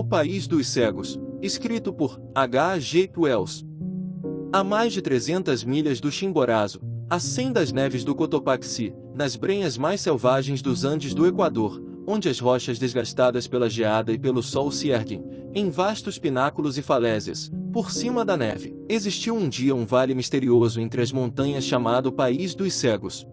O País dos Cegos, escrito por H.G. Wells. A mais de 300 milhas do Chimborazo, a 100 das neves do Cotopaxi, nas brenhas mais selvagens dos Andes do Equador, onde as rochas desgastadas pela geada e pelo sol se erguem, em vastos pináculos e falésias, por cima da neve, existiu um dia um vale misterioso entre as montanhas chamado País dos Cegos.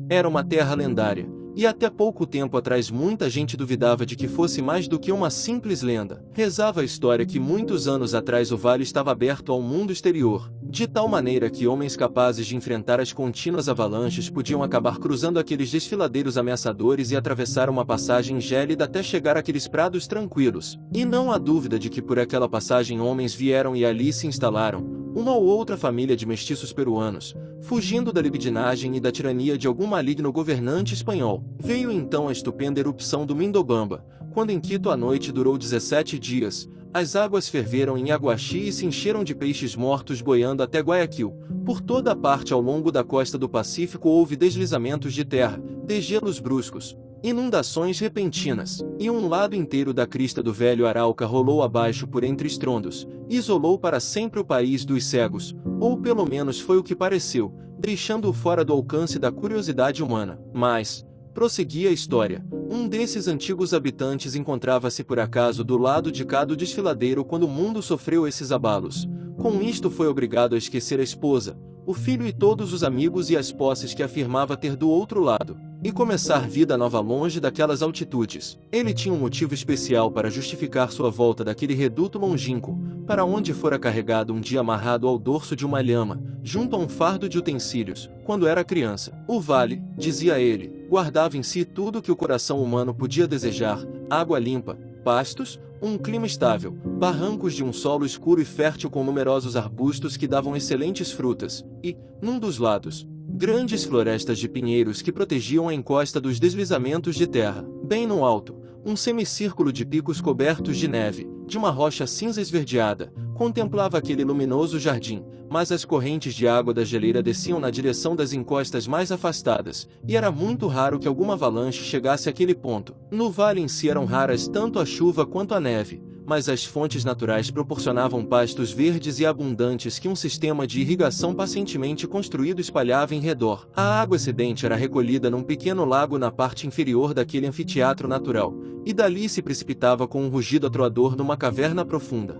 Era uma terra lendária, e até pouco tempo atrás muita gente duvidava de que fosse mais do que uma simples lenda. Rezava a história que muitos anos atrás o vale estava aberto ao mundo exterior, de tal maneira que homens capazes de enfrentar as contínuas avalanches podiam acabar cruzando aqueles desfiladeiros ameaçadores e atravessar uma passagem gélida até chegar àqueles prados tranquilos. E não há dúvida de que por aquela passagem homens vieram e ali se instalaram, uma ou outra família de mestiços peruanos, fugindo da libidinagem e da tirania de algum maligno governante espanhol. Veio então a estupenda erupção do Mindobamba, quando em Quito a noite durou 17 dias, as águas ferveram em Aguaxi e se encheram de peixes mortos boiando até Guayaquil. Por toda a parte ao longo da costa do Pacífico houve deslizamentos de terra, degelos bruscos, inundações repentinas, e um lado inteiro da crista do velho Arauca rolou abaixo por entre estrondos, isolou para sempre o País dos Cegos, ou pelo menos foi o que pareceu, deixando-o fora do alcance da curiosidade humana. Mas, prosseguia a história, um desses antigos habitantes encontrava-se por acaso do lado de cá do desfiladeiro quando o mundo sofreu esses abalos. Com isto foi obrigado a esquecer a esposa, o filho e todos os amigos e as posses que afirmava ter do outro lado, e começar vida nova longe daquelas altitudes. Ele tinha um motivo especial para justificar sua volta daquele reduto longínquo, para onde fora carregado um dia amarrado ao dorso de uma lhama, junto a um fardo de utensílios, quando era criança. O vale, dizia ele, guardava em si tudo que o coração humano podia desejar: água limpa, pastos, um clima estável, barrancos de um solo escuro e fértil com numerosos arbustos que davam excelentes frutas, e, num dos lados, grandes florestas de pinheiros que protegiam a encosta dos deslizamentos de terra. Bem no alto, um semicírculo de picos cobertos de neve, de uma rocha cinza esverdeada, contemplava aquele luminoso jardim, mas as correntes de água da geleira desciam na direção das encostas mais afastadas, e era muito raro que alguma avalanche chegasse àquele ponto. No vale em si eram raras tanto a chuva quanto a neve, mas as fontes naturais proporcionavam pastos verdes e abundantes que um sistema de irrigação pacientemente construído espalhava em redor. A água excedente era recolhida num pequeno lago na parte inferior daquele anfiteatro natural, e dali se precipitava com um rugido atroador numa caverna profunda.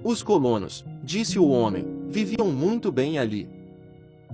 Os colonos, disse o homem, viviam muito bem ali.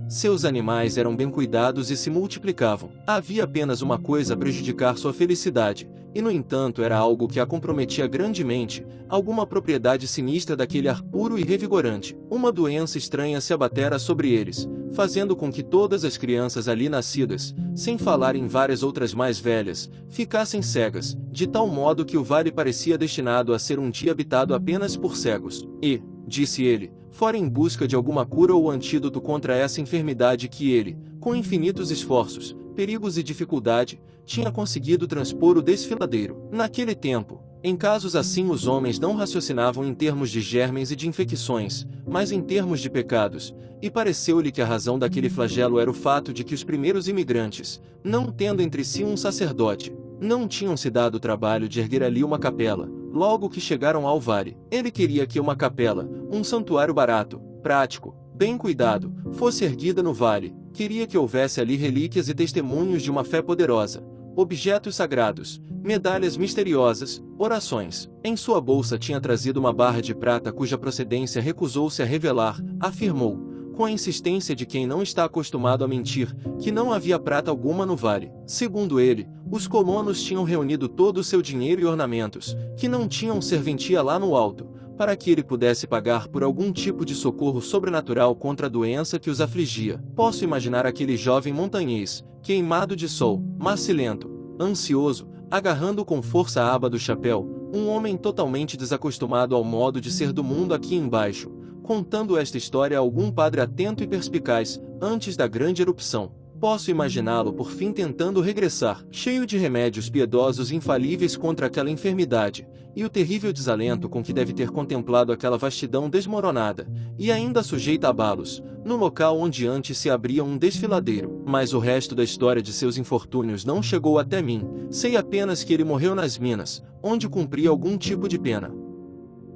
Seus animais eram bem cuidados e se multiplicavam. Havia apenas uma coisa a prejudicar sua felicidade, e no entanto era algo que a comprometia grandemente: alguma propriedade sinistra daquele ar puro e revigorante. Uma doença estranha se abatera sobre eles, fazendo com que todas as crianças ali nascidas, sem falar em várias outras mais velhas, ficassem cegas, de tal modo que o vale parecia destinado a ser um dia habitado apenas por cegos. E, disse ele, fora em busca de alguma cura ou antídoto contra essa enfermidade que ele, com infinitos esforços, perigos e dificuldade, tinha conseguido transpor o desfiladeiro. Naquele tempo, em casos assim os homens não raciocinavam em termos de germens e de infecções, mas em termos de pecados, e pareceu-lhe que a razão daquele flagelo era o fato de que os primeiros imigrantes, não tendo entre si um sacerdote, não tinham se dado o trabalho de erguer ali uma capela. Logo que chegaram ao vale, ele queria que uma capela, um santuário barato, prático, bem cuidado, fosse erguida no vale. Queria que houvesse ali relíquias e testemunhos de uma fé poderosa, objetos sagrados, medalhas misteriosas, orações. Em sua bolsa tinha trazido uma barra de prata cuja procedência recusou-se a revelar. Afirmou, com a insistência de quem não está acostumado a mentir, que não havia prata alguma no vale. Segundo ele, os colonos tinham reunido todo o seu dinheiro e ornamentos, que não tinham serventia lá no alto, para que ele pudesse pagar por algum tipo de socorro sobrenatural contra a doença que os afligia. Posso imaginar aquele jovem montanhês, queimado de sol, macilento, ansioso, agarrando com força a aba do chapéu, um homem totalmente desacostumado ao modo de ser do mundo aqui embaixo, contando esta história a algum padre atento e perspicaz, antes da grande erupção. Posso imaginá-lo por fim tentando regressar, cheio de remédios piedosos infalíveis contra aquela enfermidade, e o terrível desalento com que deve ter contemplado aquela vastidão desmoronada, e ainda sujeita a abalos, no local onde antes se abria um desfiladeiro. Mas o resto da história de seus infortúnios não chegou até mim, sei apenas que ele morreu nas minas, onde cumpria algum tipo de pena.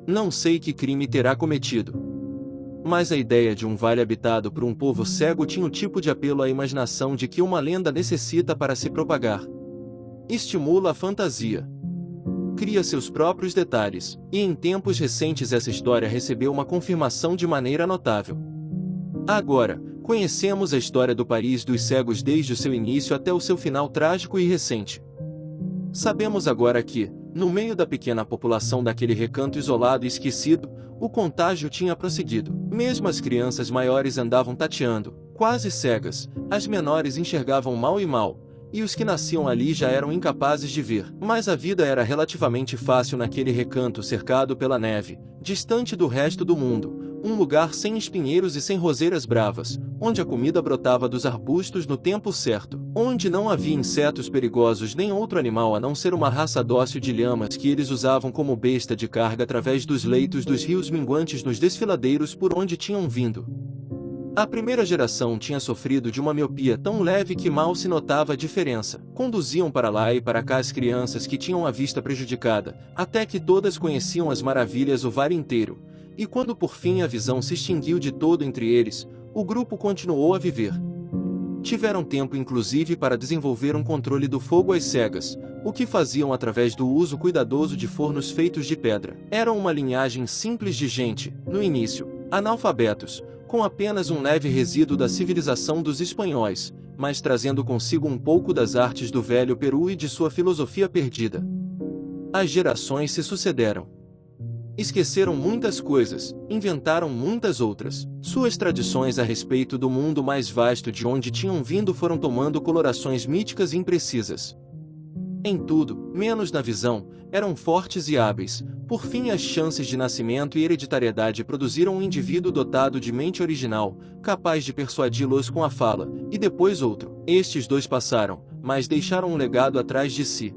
Não sei que crime terá cometido. Mas a ideia de um vale habitado por um povo cego tinha o tipo de apelo à imaginação de que uma lenda necessita para se propagar. Estimula a fantasia. Cria seus próprios detalhes, e em tempos recentes essa história recebeu uma confirmação de maneira notável. Agora, conhecemos a história do Paris dos cegos desde o seu início até o seu final trágico e recente. Sabemos agora que, no meio da pequena população daquele recanto isolado e esquecido, o contágio tinha prosseguido. Mesmo as crianças maiores andavam tateando, quase cegas, as menores enxergavam mal e mal, e os que nasciam ali já eram incapazes de ver. Mas a vida era relativamente fácil naquele recanto cercado pela neve, distante do resto do mundo, um lugar sem espinheiros e sem roseiras bravas, onde a comida brotava dos arbustos no tempo certo, onde não havia insetos perigosos nem outro animal a não ser uma raça dócil de lhamas que eles usavam como besta de carga através dos leitos dos rios minguantes nos desfiladeiros por onde tinham vindo. A primeira geração tinha sofrido de uma miopia tão leve que mal se notava a diferença. Conduziam para lá e para cá as crianças que tinham a vista prejudicada, até que todas conheciam as maravilhas o vale inteiro, e quando por fim a visão se extinguiu de todo entre eles, o grupo continuou a viver. Tiveram tempo inclusive para desenvolver um controle do fogo às cegas, o que faziam através do uso cuidadoso de fornos feitos de pedra. Eram uma linhagem simples de gente, no início, analfabetos, com apenas um leve resíduo da civilização dos espanhóis, mas trazendo consigo um pouco das artes do velho Peru e de sua filosofia perdida. As gerações se sucederam. Esqueceram muitas coisas, inventaram muitas outras. Suas tradições a respeito do mundo mais vasto de onde tinham vindo foram tomando colorações míticas e imprecisas. Em tudo, menos na visão, eram fortes e hábeis. Por fim, as chances de nascimento e hereditariedade produziram um indivíduo dotado de mente original, capaz de persuadi-los com a fala, e depois outro. Estes dois passaram, mas deixaram um legado atrás de si.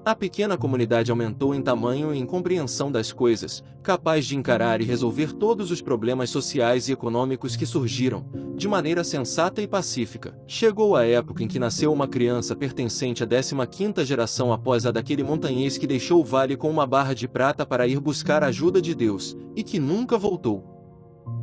A pequena comunidade aumentou em tamanho e em compreensão das coisas, capaz de encarar e resolver todos os problemas sociais e econômicos que surgiram, de maneira sensata e pacífica. Chegou a época em que nasceu uma criança pertencente à 15ª geração após a daquele montanhês que deixou o vale com uma barra de prata para ir buscar a ajuda de Deus, e que nunca voltou.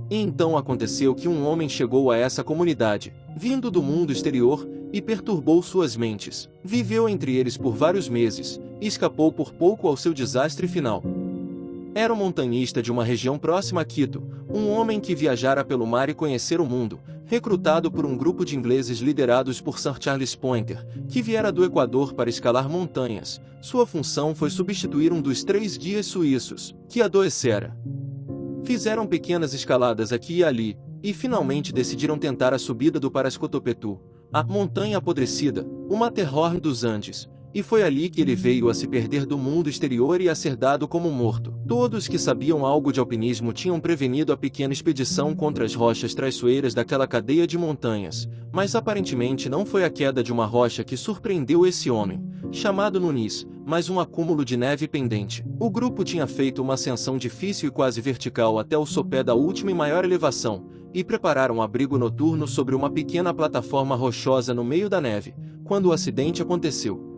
E então aconteceu que um homem chegou a essa comunidade, vindo do mundo exterior, e perturbou suas mentes. Viveu entre eles por vários meses, e escapou por pouco ao seu desastre final. Era um montanhista de uma região próxima a Quito, um homem que viajara pelo mar e conhecera o mundo, recrutado por um grupo de ingleses liderados por Sir Charles Pointer, que viera do Equador para escalar montanhas. Sua função foi substituir um dos 3 guias suíços, que adoecera. Fizeram pequenas escaladas aqui e ali, e finalmente decidiram tentar a subida do Parascotopetu, a montanha apodrecida, o Matterhorn dos Andes, e foi ali que ele veio a se perder do mundo exterior e a ser dado como morto. Todos que sabiam algo de alpinismo tinham prevenido a pequena expedição contra as rochas traiçoeiras daquela cadeia de montanhas, mas aparentemente não foi a queda de uma rocha que surpreendeu esse homem, chamado Nunes, mas um acúmulo de neve pendente. O grupo tinha feito uma ascensão difícil e quase vertical até o sopé da última e maior elevação, e prepararam um abrigo noturno sobre uma pequena plataforma rochosa no meio da neve, quando o acidente aconteceu.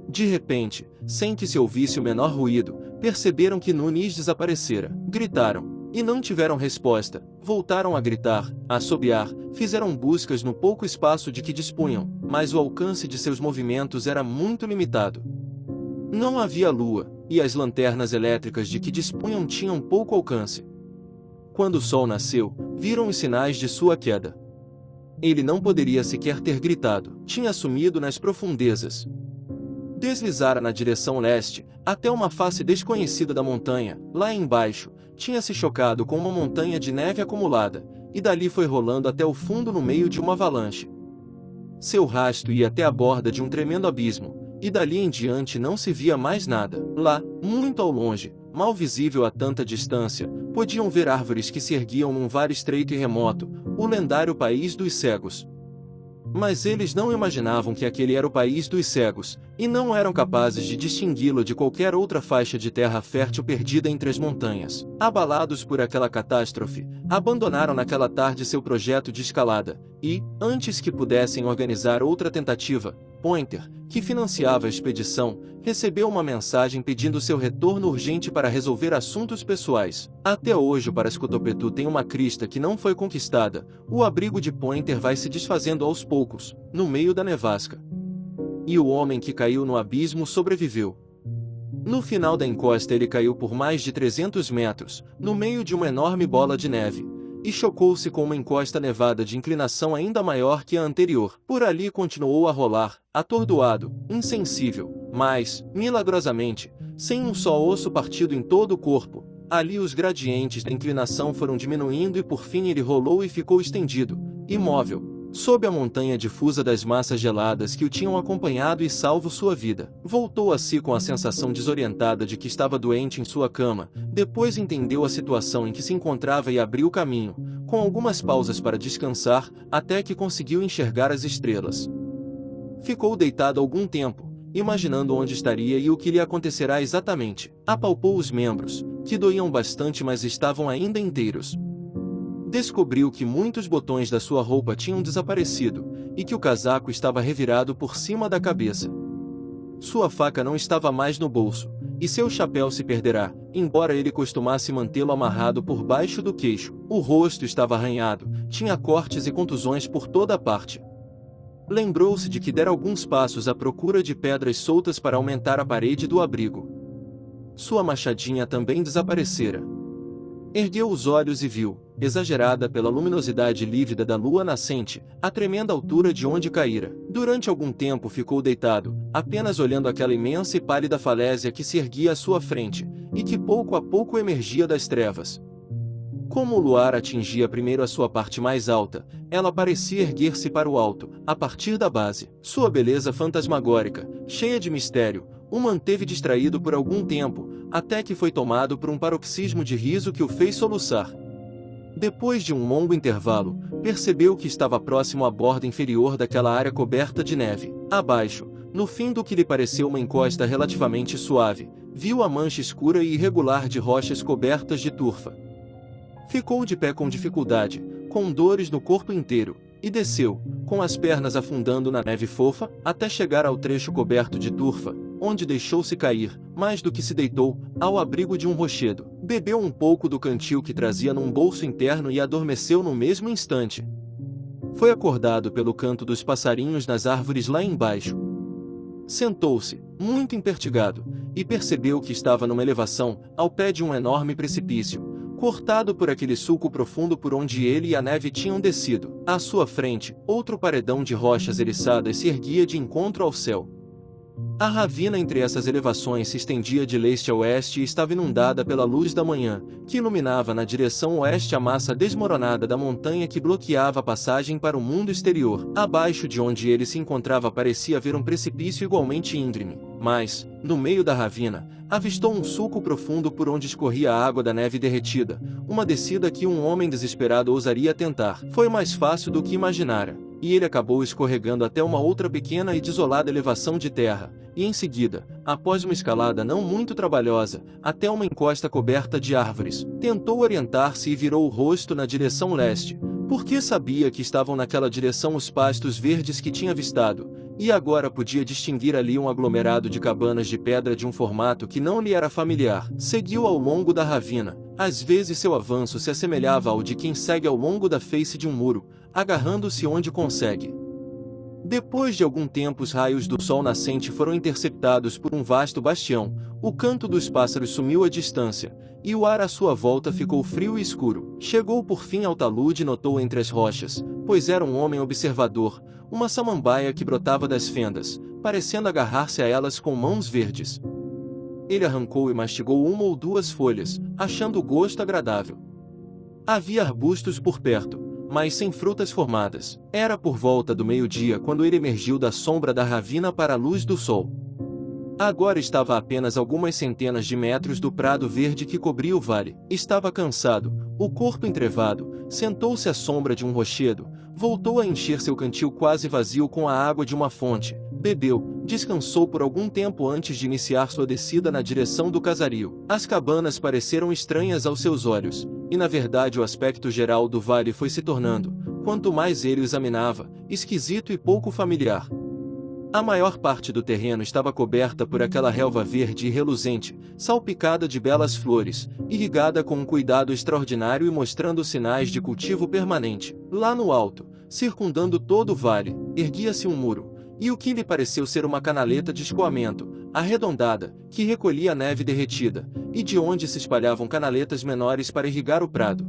De repente, sem que se ouvisse o menor ruído, perceberam que Nunes desaparecera. Gritaram, e não tiveram resposta. Voltaram a gritar, a assobiar, fizeram buscas no pouco espaço de que dispunham, mas o alcance de seus movimentos era muito limitado. Não havia lua, e as lanternas elétricas de que dispunham tinham pouco alcance. Quando o sol nasceu, viram os sinais de sua queda. Ele não poderia sequer ter gritado. Tinha sumido nas profundezas. Deslizara na direção leste, até uma face desconhecida da montanha. Lá embaixo, tinha se chocado com uma montanha de neve acumulada, e dali foi rolando até o fundo no meio de uma avalanche. Seu rastro ia até a borda de um tremendo abismo, e dali em diante não se via mais nada. Lá, muito ao longe, mal visível a tanta distância, podiam ver árvores que se erguiam num vale estreito e remoto, o lendário país dos cegos. Mas eles não imaginavam que aquele era o país dos cegos, e não eram capazes de distingui-lo de qualquer outra faixa de terra fértil perdida entre as montanhas. Abalados por aquela catástrofe, abandonaram naquela tarde seu projeto de escalada, e, antes que pudessem organizar outra tentativa, Pointer, que financiava a expedição, recebeu uma mensagem pedindo seu retorno urgente para resolver assuntos pessoais. Até hoje o Parascotopetu tem uma crista que não foi conquistada. O abrigo de Pointer vai se desfazendo aos poucos, no meio da nevasca. E o homem que caiu no abismo sobreviveu. No final da encosta ele caiu por mais de 300 metros, no meio de uma enorme bola de neve, e chocou-se com uma encosta nevada de inclinação ainda maior que a anterior. Por ali continuou a rolar, atordoado, insensível, mas, milagrosamente, sem um só osso partido em todo o corpo. Ali os gradientes da inclinação foram diminuindo e por fim ele rolou e ficou estendido, imóvel, sob a montanha difusa das massas geladas que o tinham acompanhado e salvo sua vida. Voltou a si com a sensação desorientada de que estava doente em sua cama, depois entendeu a situação em que se encontrava e abriu caminho, com algumas pausas para descansar, até que conseguiu enxergar as estrelas. Ficou deitado algum tempo, imaginando onde estaria e o que lhe acontecerá exatamente. Apalpou os membros, que doíam bastante mas estavam ainda inteiros. Descobriu que muitos botões da sua roupa tinham desaparecido, e que o casaco estava revirado por cima da cabeça. Sua faca não estava mais no bolso, e seu chapéu se perderá, embora ele costumasse mantê-lo amarrado por baixo do queixo. O rosto estava arranhado, tinha cortes e contusões por toda a parte. Lembrou-se de que dera alguns passos à procura de pedras soltas para aumentar a parede do abrigo. Sua machadinha também desaparecera. Ergueu os olhos e viu, exagerada pela luminosidade lívida da lua nascente, a tremenda altura de onde caíra. Durante algum tempo ficou deitado, apenas olhando aquela imensa e pálida falésia que se erguia à sua frente, e que pouco a pouco emergia das trevas. Como o luar atingia primeiro a sua parte mais alta, ela parecia erguer-se para o alto, a partir da base. Sua beleza fantasmagórica, cheia de mistério, o manteve distraído por algum tempo, até que foi tomado por um paroxismo de riso que o fez soluçar. Depois de um longo intervalo, percebeu que estava próximo à borda inferior daquela área coberta de neve. Abaixo, no fim do que lhe pareceu uma encosta relativamente suave, viu a mancha escura e irregular de rochas cobertas de turfa. Ficou de pé com dificuldade, com dores no corpo inteiro, e desceu, com as pernas afundando na neve fofa, até chegar ao trecho coberto de turfa, onde deixou-se cair, mais do que se deitou, ao abrigo de um rochedo. Bebeu um pouco do cantil que trazia num bolso interno e adormeceu no mesmo instante. Foi acordado pelo canto dos passarinhos nas árvores lá embaixo. Sentou-se, muito empertigado, e percebeu que estava numa elevação, ao pé de um enorme precipício, cortado por aquele sulco profundo por onde ele e a neve tinham descido. À sua frente, outro paredão de rochas eriçadas se erguia de encontro ao céu. A ravina entre essas elevações se estendia de leste a oeste e estava inundada pela luz da manhã, que iluminava na direção oeste a massa desmoronada da montanha que bloqueava a passagem para o mundo exterior. Abaixo de onde ele se encontrava parecia haver um precipício igualmente íngreme, mas, no meio da ravina, avistou um sulco profundo por onde escorria a água da neve derretida, uma descida que um homem desesperado ousaria tentar. Foi mais fácil do que imaginara, e ele acabou escorregando até uma outra pequena e desolada elevação de terra, e em seguida, após uma escalada não muito trabalhosa, até uma encosta coberta de árvores, tentou orientar-se e virou o rosto na direção leste, porque sabia que estavam naquela direção os pastos verdes que tinha avistado, e agora podia distinguir ali um aglomerado de cabanas de pedra de um formato que não lhe era familiar. Seguiu ao longo da ravina. Às vezes seu avanço se assemelhava ao de quem segue ao longo da face de um muro, agarrando-se onde consegue. Depois de algum tempo os raios do sol nascente foram interceptados por um vasto bastião, o canto dos pássaros sumiu à distância, e o ar à sua volta ficou frio e escuro. Chegou por fim ao talude e notou entre as rochas, pois era um homem observador, uma samambaia que brotava das fendas, parecendo agarrar-se a elas com mãos verdes. Ele arrancou e mastigou uma ou duas folhas, achando o gosto agradável. Havia arbustos por perto, mas sem frutas formadas. Era por volta do meio-dia quando ele emergiu da sombra da ravina para a luz do sol. Agora estava a apenas algumas centenas de metros do prado verde que cobria o vale. Estava cansado, o corpo entrevado, sentou-se à sombra de um rochedo, voltou a encher seu cantil quase vazio com a água de uma fonte, bebeu, descansou por algum tempo antes de iniciar sua descida na direção do casario. As cabanas pareceram estranhas aos seus olhos, e na verdade o aspecto geral do vale foi se tornando, quanto mais ele o examinava, esquisito e pouco familiar. A maior parte do terreno estava coberta por aquela relva verde e reluzente, salpicada de belas flores, irrigada com um cuidado extraordinário e mostrando sinais de cultivo permanente. Lá no alto, circundando todo o vale, erguia-se um muro, e o que lhe pareceu ser uma canaleta de escoamento, arredondada, que recolhia a neve derretida, e de onde se espalhavam canaletas menores para irrigar o prado.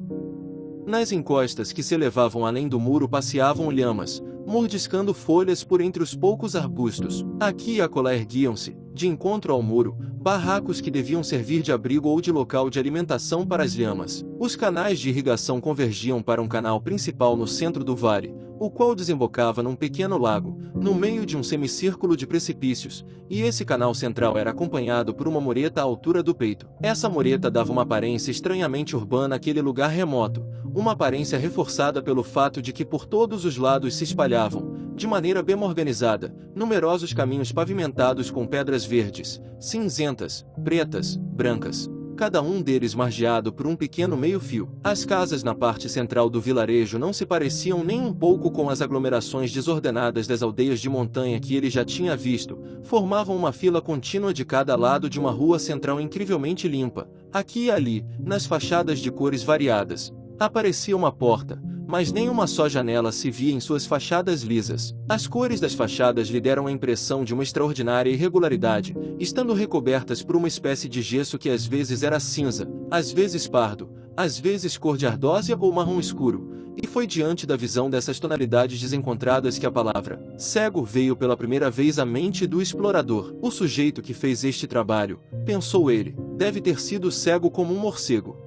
Nas encostas que se elevavam além do muro passeavam lhamas, mordiscando folhas por entre os poucos arbustos. Aqui e acolá erguiam-se, de encontro ao muro, barracos que deviam servir de abrigo ou de local de alimentação para as lhamas. Os canais de irrigação convergiam para um canal principal no centro do vale, o qual desembocava num pequeno lago, no meio de um semicírculo de precipícios, e esse canal central era acompanhado por uma mureta à altura do peito. Essa mureta dava uma aparência estranhamente urbana àquele lugar remoto, uma aparência reforçada pelo fato de que por todos os lados se espalhavam, de maneira bem organizada, numerosos caminhos pavimentados com pedras verdes, cinzentas, pretas, brancas, cada um deles margeado por um pequeno meio-fio. As casas na parte central do vilarejo não se pareciam nem um pouco com as aglomerações desordenadas das aldeias de montanha que ele já tinha visto, formavam uma fila contínua de cada lado de uma rua central incrivelmente limpa. Aqui e ali, nas fachadas de cores variadas, aparecia uma porta, mas nem uma só janela se via em suas fachadas lisas. As cores das fachadas lhe deram a impressão de uma extraordinária irregularidade, estando recobertas por uma espécie de gesso que às vezes era cinza, às vezes pardo, às vezes cor de ardósia ou marrom escuro, e foi diante da visão dessas tonalidades desencontradas que a palavra cego veio pela primeira vez à mente do explorador. O sujeito que fez este trabalho, pensou ele, deve ter sido cego como um morcego.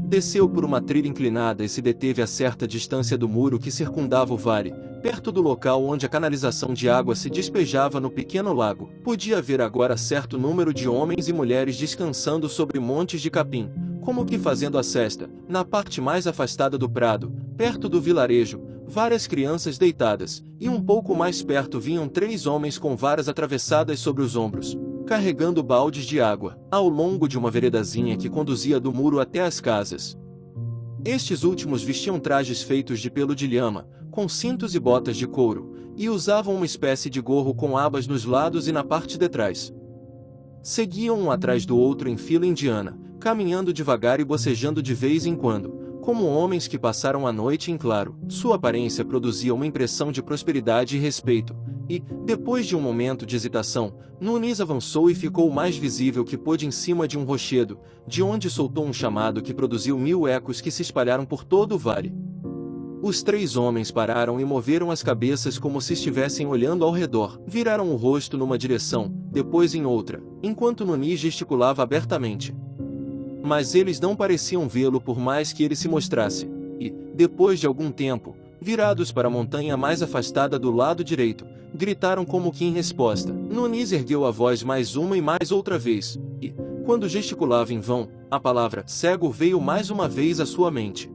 Desceu por uma trilha inclinada e se deteve a certa distância do muro que circundava o vale, perto do local onde a canalização de água se despejava no pequeno lago. Podia ver agora certo número de homens e mulheres descansando sobre montes de capim, como que fazendo a cesta. Na parte mais afastada do prado, perto do vilarejo, várias crianças deitadas, e um pouco mais perto vinham 3 homens com varas atravessadas sobre os ombros, carregando baldes de água, ao longo de uma veredazinha que conduzia do muro até as casas. Estes últimos vestiam trajes feitos de pelo de lhama, com cintos e botas de couro, e usavam uma espécie de gorro com abas nos lados e na parte de trás. Seguiam um atrás do outro em fila indiana, caminhando devagar e bocejando de vez em quando, como homens que passaram a noite em claro. Sua aparência produzia uma impressão de prosperidade e respeito, e, depois de um momento de hesitação, Nunes avançou e ficou o mais visível que pôde em cima de um rochedo, de onde soltou um chamado que produziu 1000 ecos que se espalharam por todo o vale. Os 3 homens pararam e moveram as cabeças como se estivessem olhando ao redor. Viraram o rosto numa direção, depois em outra, enquanto Nunes gesticulava abertamente. Mas eles não pareciam vê-lo por mais que ele se mostrasse, e, depois de algum tempo, virados para a montanha mais afastada do lado direito, gritaram como que em resposta. Nunes ergueu a voz mais uma e mais outra vez, e, quando gesticulava em vão, a palavra cego veio mais uma vez à sua mente.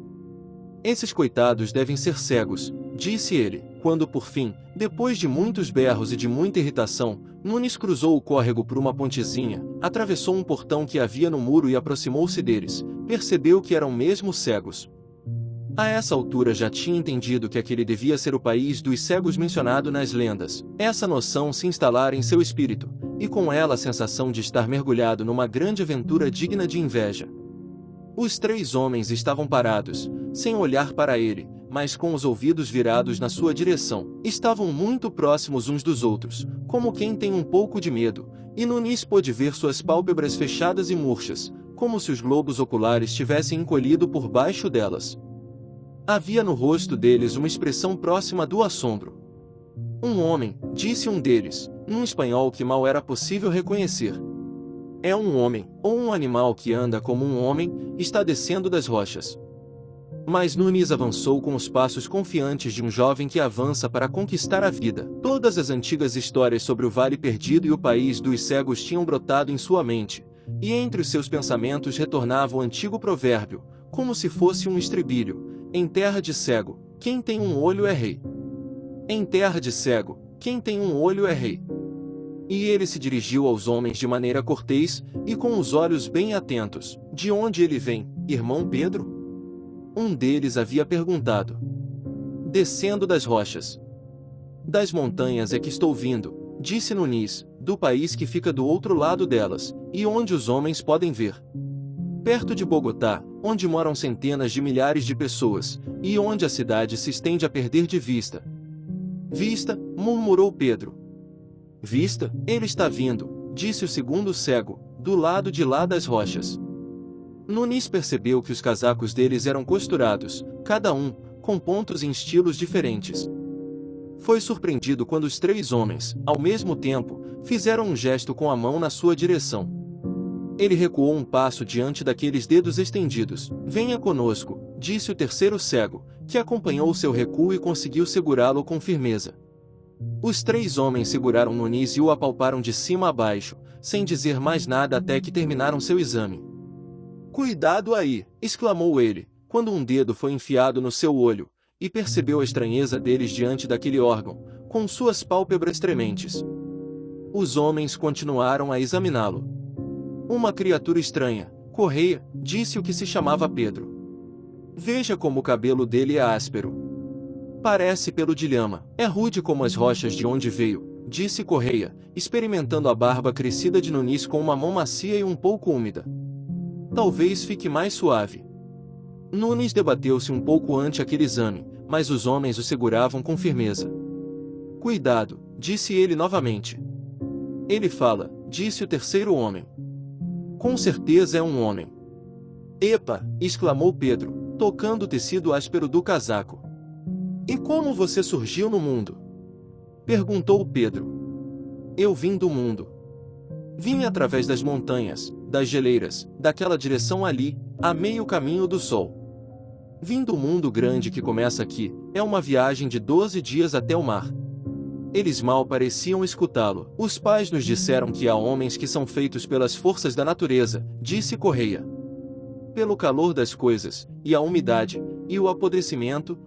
Esses coitados devem ser cegos, disse ele, quando por fim, depois de muitos berros e de muita irritação, Nunes cruzou o córrego por uma pontezinha, atravessou um portão que havia no muro e aproximou-se deles. Percebeu que eram mesmo cegos. A essa altura já tinha entendido que aquele devia ser o país dos cegos mencionado nas lendas. Essa noção se instalara em seu espírito, e com ela a sensação de estar mergulhado numa grande aventura digna de inveja. Os 3 homens estavam parados, sem olhar para ele, mas com os ouvidos virados na sua direção. Estavam muito próximos uns dos outros, como quem tem um pouco de medo, e Nunes pôde ver suas pálpebras fechadas e murchas, como se os globos oculares tivessem encolhido por baixo delas. Havia no rosto deles uma expressão próxima do assombro. Um homem, disse um deles, num espanhol que mal era possível reconhecer. É um homem, ou um animal que anda como um homem, está descendo das rochas. Mas Nunes avançou com os passos confiantes de um jovem que avança para conquistar a vida. Todas as antigas histórias sobre o Vale Perdido e o país dos cegos tinham brotado em sua mente, e entre os seus pensamentos retornava o antigo provérbio, como se fosse um estribilho: em terra de cego, quem tem um olho é rei. Em terra de cego, quem tem um olho é rei. E ele se dirigiu aos homens de maneira cortês, e com os olhos bem atentos. De onde ele vem, irmão Pedro? Um deles havia perguntado. Descendo das rochas. Das montanhas é que estou vindo, disse Nunis, do país que fica do outro lado delas, e onde os homens podem ver. Perto de Bogotá, onde moram centenas de milhares de pessoas, e onde a cidade se estende a perder de vista. Vista, murmurou Pedro. Vista, ele está vindo, disse o segundo cego, do lado de lá das rochas. Nunis percebeu que os casacos deles eram costurados, cada um, com pontos em estilos diferentes. Foi surpreendido quando os três homens, ao mesmo tempo, fizeram um gesto com a mão na sua direção. Ele recuou um passo diante daqueles dedos estendidos. Venha conosco, disse o terceiro cego, que acompanhou seu recuo e conseguiu segurá-lo com firmeza. Os três homens seguraram Nunis e o apalparam de cima a baixo, sem dizer mais nada até que terminaram seu exame. Cuidado aí, exclamou ele, quando um dedo foi enfiado no seu olho, e percebeu a estranheza deles diante daquele órgão, com suas pálpebras trementes. Os homens continuaram a examiná-lo. Uma criatura estranha, Correia, disse o que se chamava Pedro. Veja como o cabelo dele é áspero. Parece pelo de lhama. É rude como as rochas de onde veio, disse Correia, experimentando a barba crescida de Nunis com uma mão macia e um pouco úmida. Talvez fique mais suave. Nunis debateu-se um pouco ante aquele exame, mas os homens o seguravam com firmeza. Cuidado, disse ele novamente. Ele fala, disse o terceiro homem. Com certeza é um homem. Epa, exclamou Pedro, tocando o tecido áspero do casaco. E como você surgiu no mundo? Perguntou Pedro. Eu vim do mundo. Vim através das montanhas, das geleiras, daquela direção ali, a meio caminho do sol. Vim do mundo grande que começa aqui, é uma viagem de 12 dias até o mar. Eles mal pareciam escutá-lo. Os pais nos disseram que há homens que são feitos pelas forças da natureza, disse Correia. Pelo calor das coisas, e a umidade, e o apodrecimento.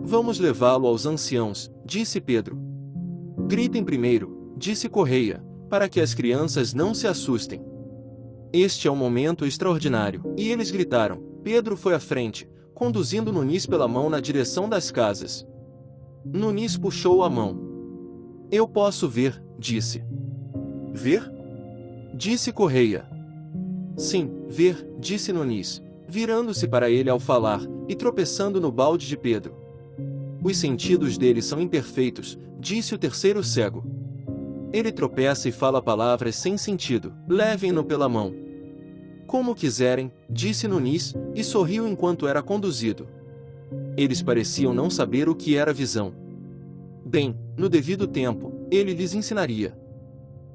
Vamos levá-lo aos anciãos, disse Pedro. Gritem primeiro, disse Correia, para que as crianças não se assustem. Este é um momento extraordinário. E eles gritaram. Pedro foi à frente, conduzindo Nunis pela mão na direção das casas. Nunis puxou a mão. Eu posso ver, disse. Ver? Disse Correia. Sim, ver, disse Nunis, virando-se para ele ao falar, e tropeçando no balde de Pedro. Os sentidos dele são imperfeitos, disse o terceiro cego. Ele tropeça e fala palavras sem sentido. Levem-no pela mão. Como quiserem, disse Nunis, e sorriu enquanto era conduzido. Eles pareciam não saber o que era visão. Bem, no devido tempo, ele lhes ensinaria.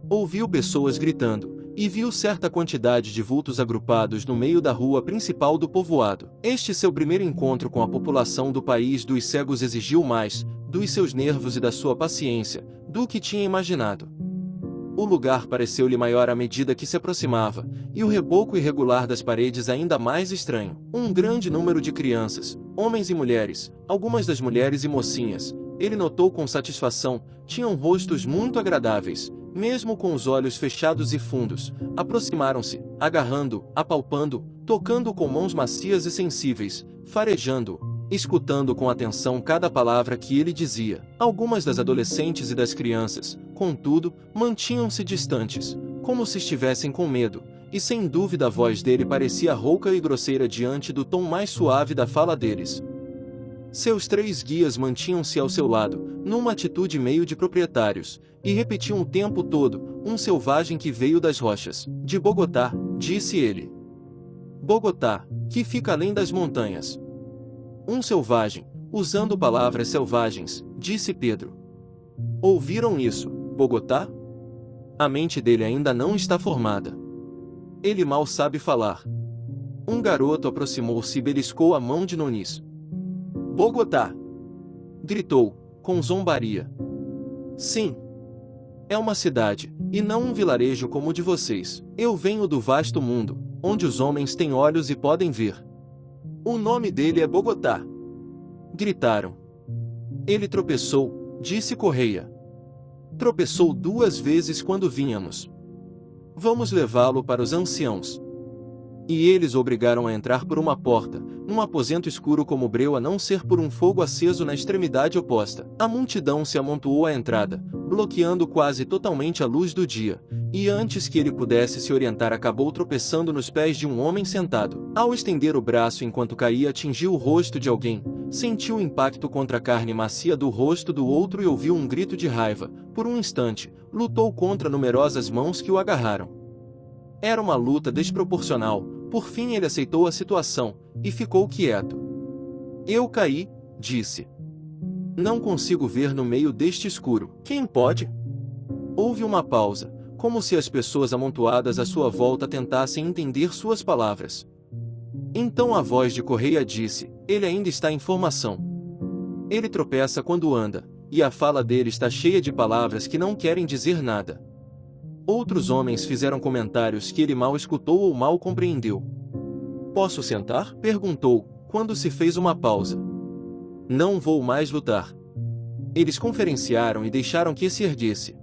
Ouviu pessoas gritando, e viu certa quantidade de vultos agrupados no meio da rua principal do povoado. Este seu primeiro encontro com a população do país dos cegos exigiu mais, dos seus nervos e da sua paciência, do que tinha imaginado. O lugar pareceu-lhe maior à medida que se aproximava, e o reboco irregular das paredes ainda mais estranho. Um grande número de crianças, homens e mulheres, algumas das mulheres e mocinhas, ele notou com satisfação, tinham rostos muito agradáveis, mesmo com os olhos fechados e fundos, aproximaram-se, agarrando, apalpando, tocando com mãos macias e sensíveis, farejando, escutando com atenção cada palavra que ele dizia. Algumas das adolescentes e das crianças, contudo, mantinham-se distantes, como se estivessem com medo, e sem dúvida a voz dele parecia rouca e grosseira diante do tom mais suave da fala deles. Seus três guias mantinham-se ao seu lado, numa atitude meio de proprietários, e repetiam o tempo todo, um selvagem que veio das rochas, de Bogotá, disse ele. Bogotá, que fica além das montanhas. Um selvagem, usando palavras selvagens, disse Pedro. Ouviram isso, Bogotá? A mente dele ainda não está formada. Ele mal sabe falar. Um garoto aproximou-se e beliscou a mão de Nunis. Bogotá! Gritou, com zombaria. Sim. É uma cidade, e não um vilarejo como o de vocês. Eu venho do vasto mundo, onde os homens têm olhos e podem ver. O nome dele é Bogotá. Gritaram. Ele tropeçou, disse Correia. Tropeçou 2 vezes quando vínhamos. Vamos levá-lo para os anciãos. E eles o obrigaram a entrar por uma porta, num aposento escuro como breu a não ser por um fogo aceso na extremidade oposta. A multidão se amontoou à entrada, bloqueando quase totalmente a luz do dia, e antes que ele pudesse se orientar acabou tropeçando nos pés de um homem sentado. Ao estender o braço enquanto caía atingiu o rosto de alguém, sentiu o impacto contra a carne macia do rosto do outro e ouviu um grito de raiva. Por um instante, lutou contra numerosas mãos que o agarraram. Era uma luta desproporcional. Por fim ele aceitou a situação, e ficou quieto. Eu caí, disse. Não consigo ver no meio deste escuro. Quem pode? Houve uma pausa, como se as pessoas amontoadas à sua volta tentassem entender suas palavras. Então a voz de Correia disse, ele ainda está em formação. Ele tropeça quando anda, e a fala dele está cheia de palavras que não querem dizer nada. Outros homens fizeram comentários que ele mal escutou ou mal compreendeu. Posso sentar? Perguntou, quando se fez uma pausa. Não vou mais lutar. Eles conferenciaram e deixaram que se erguesse.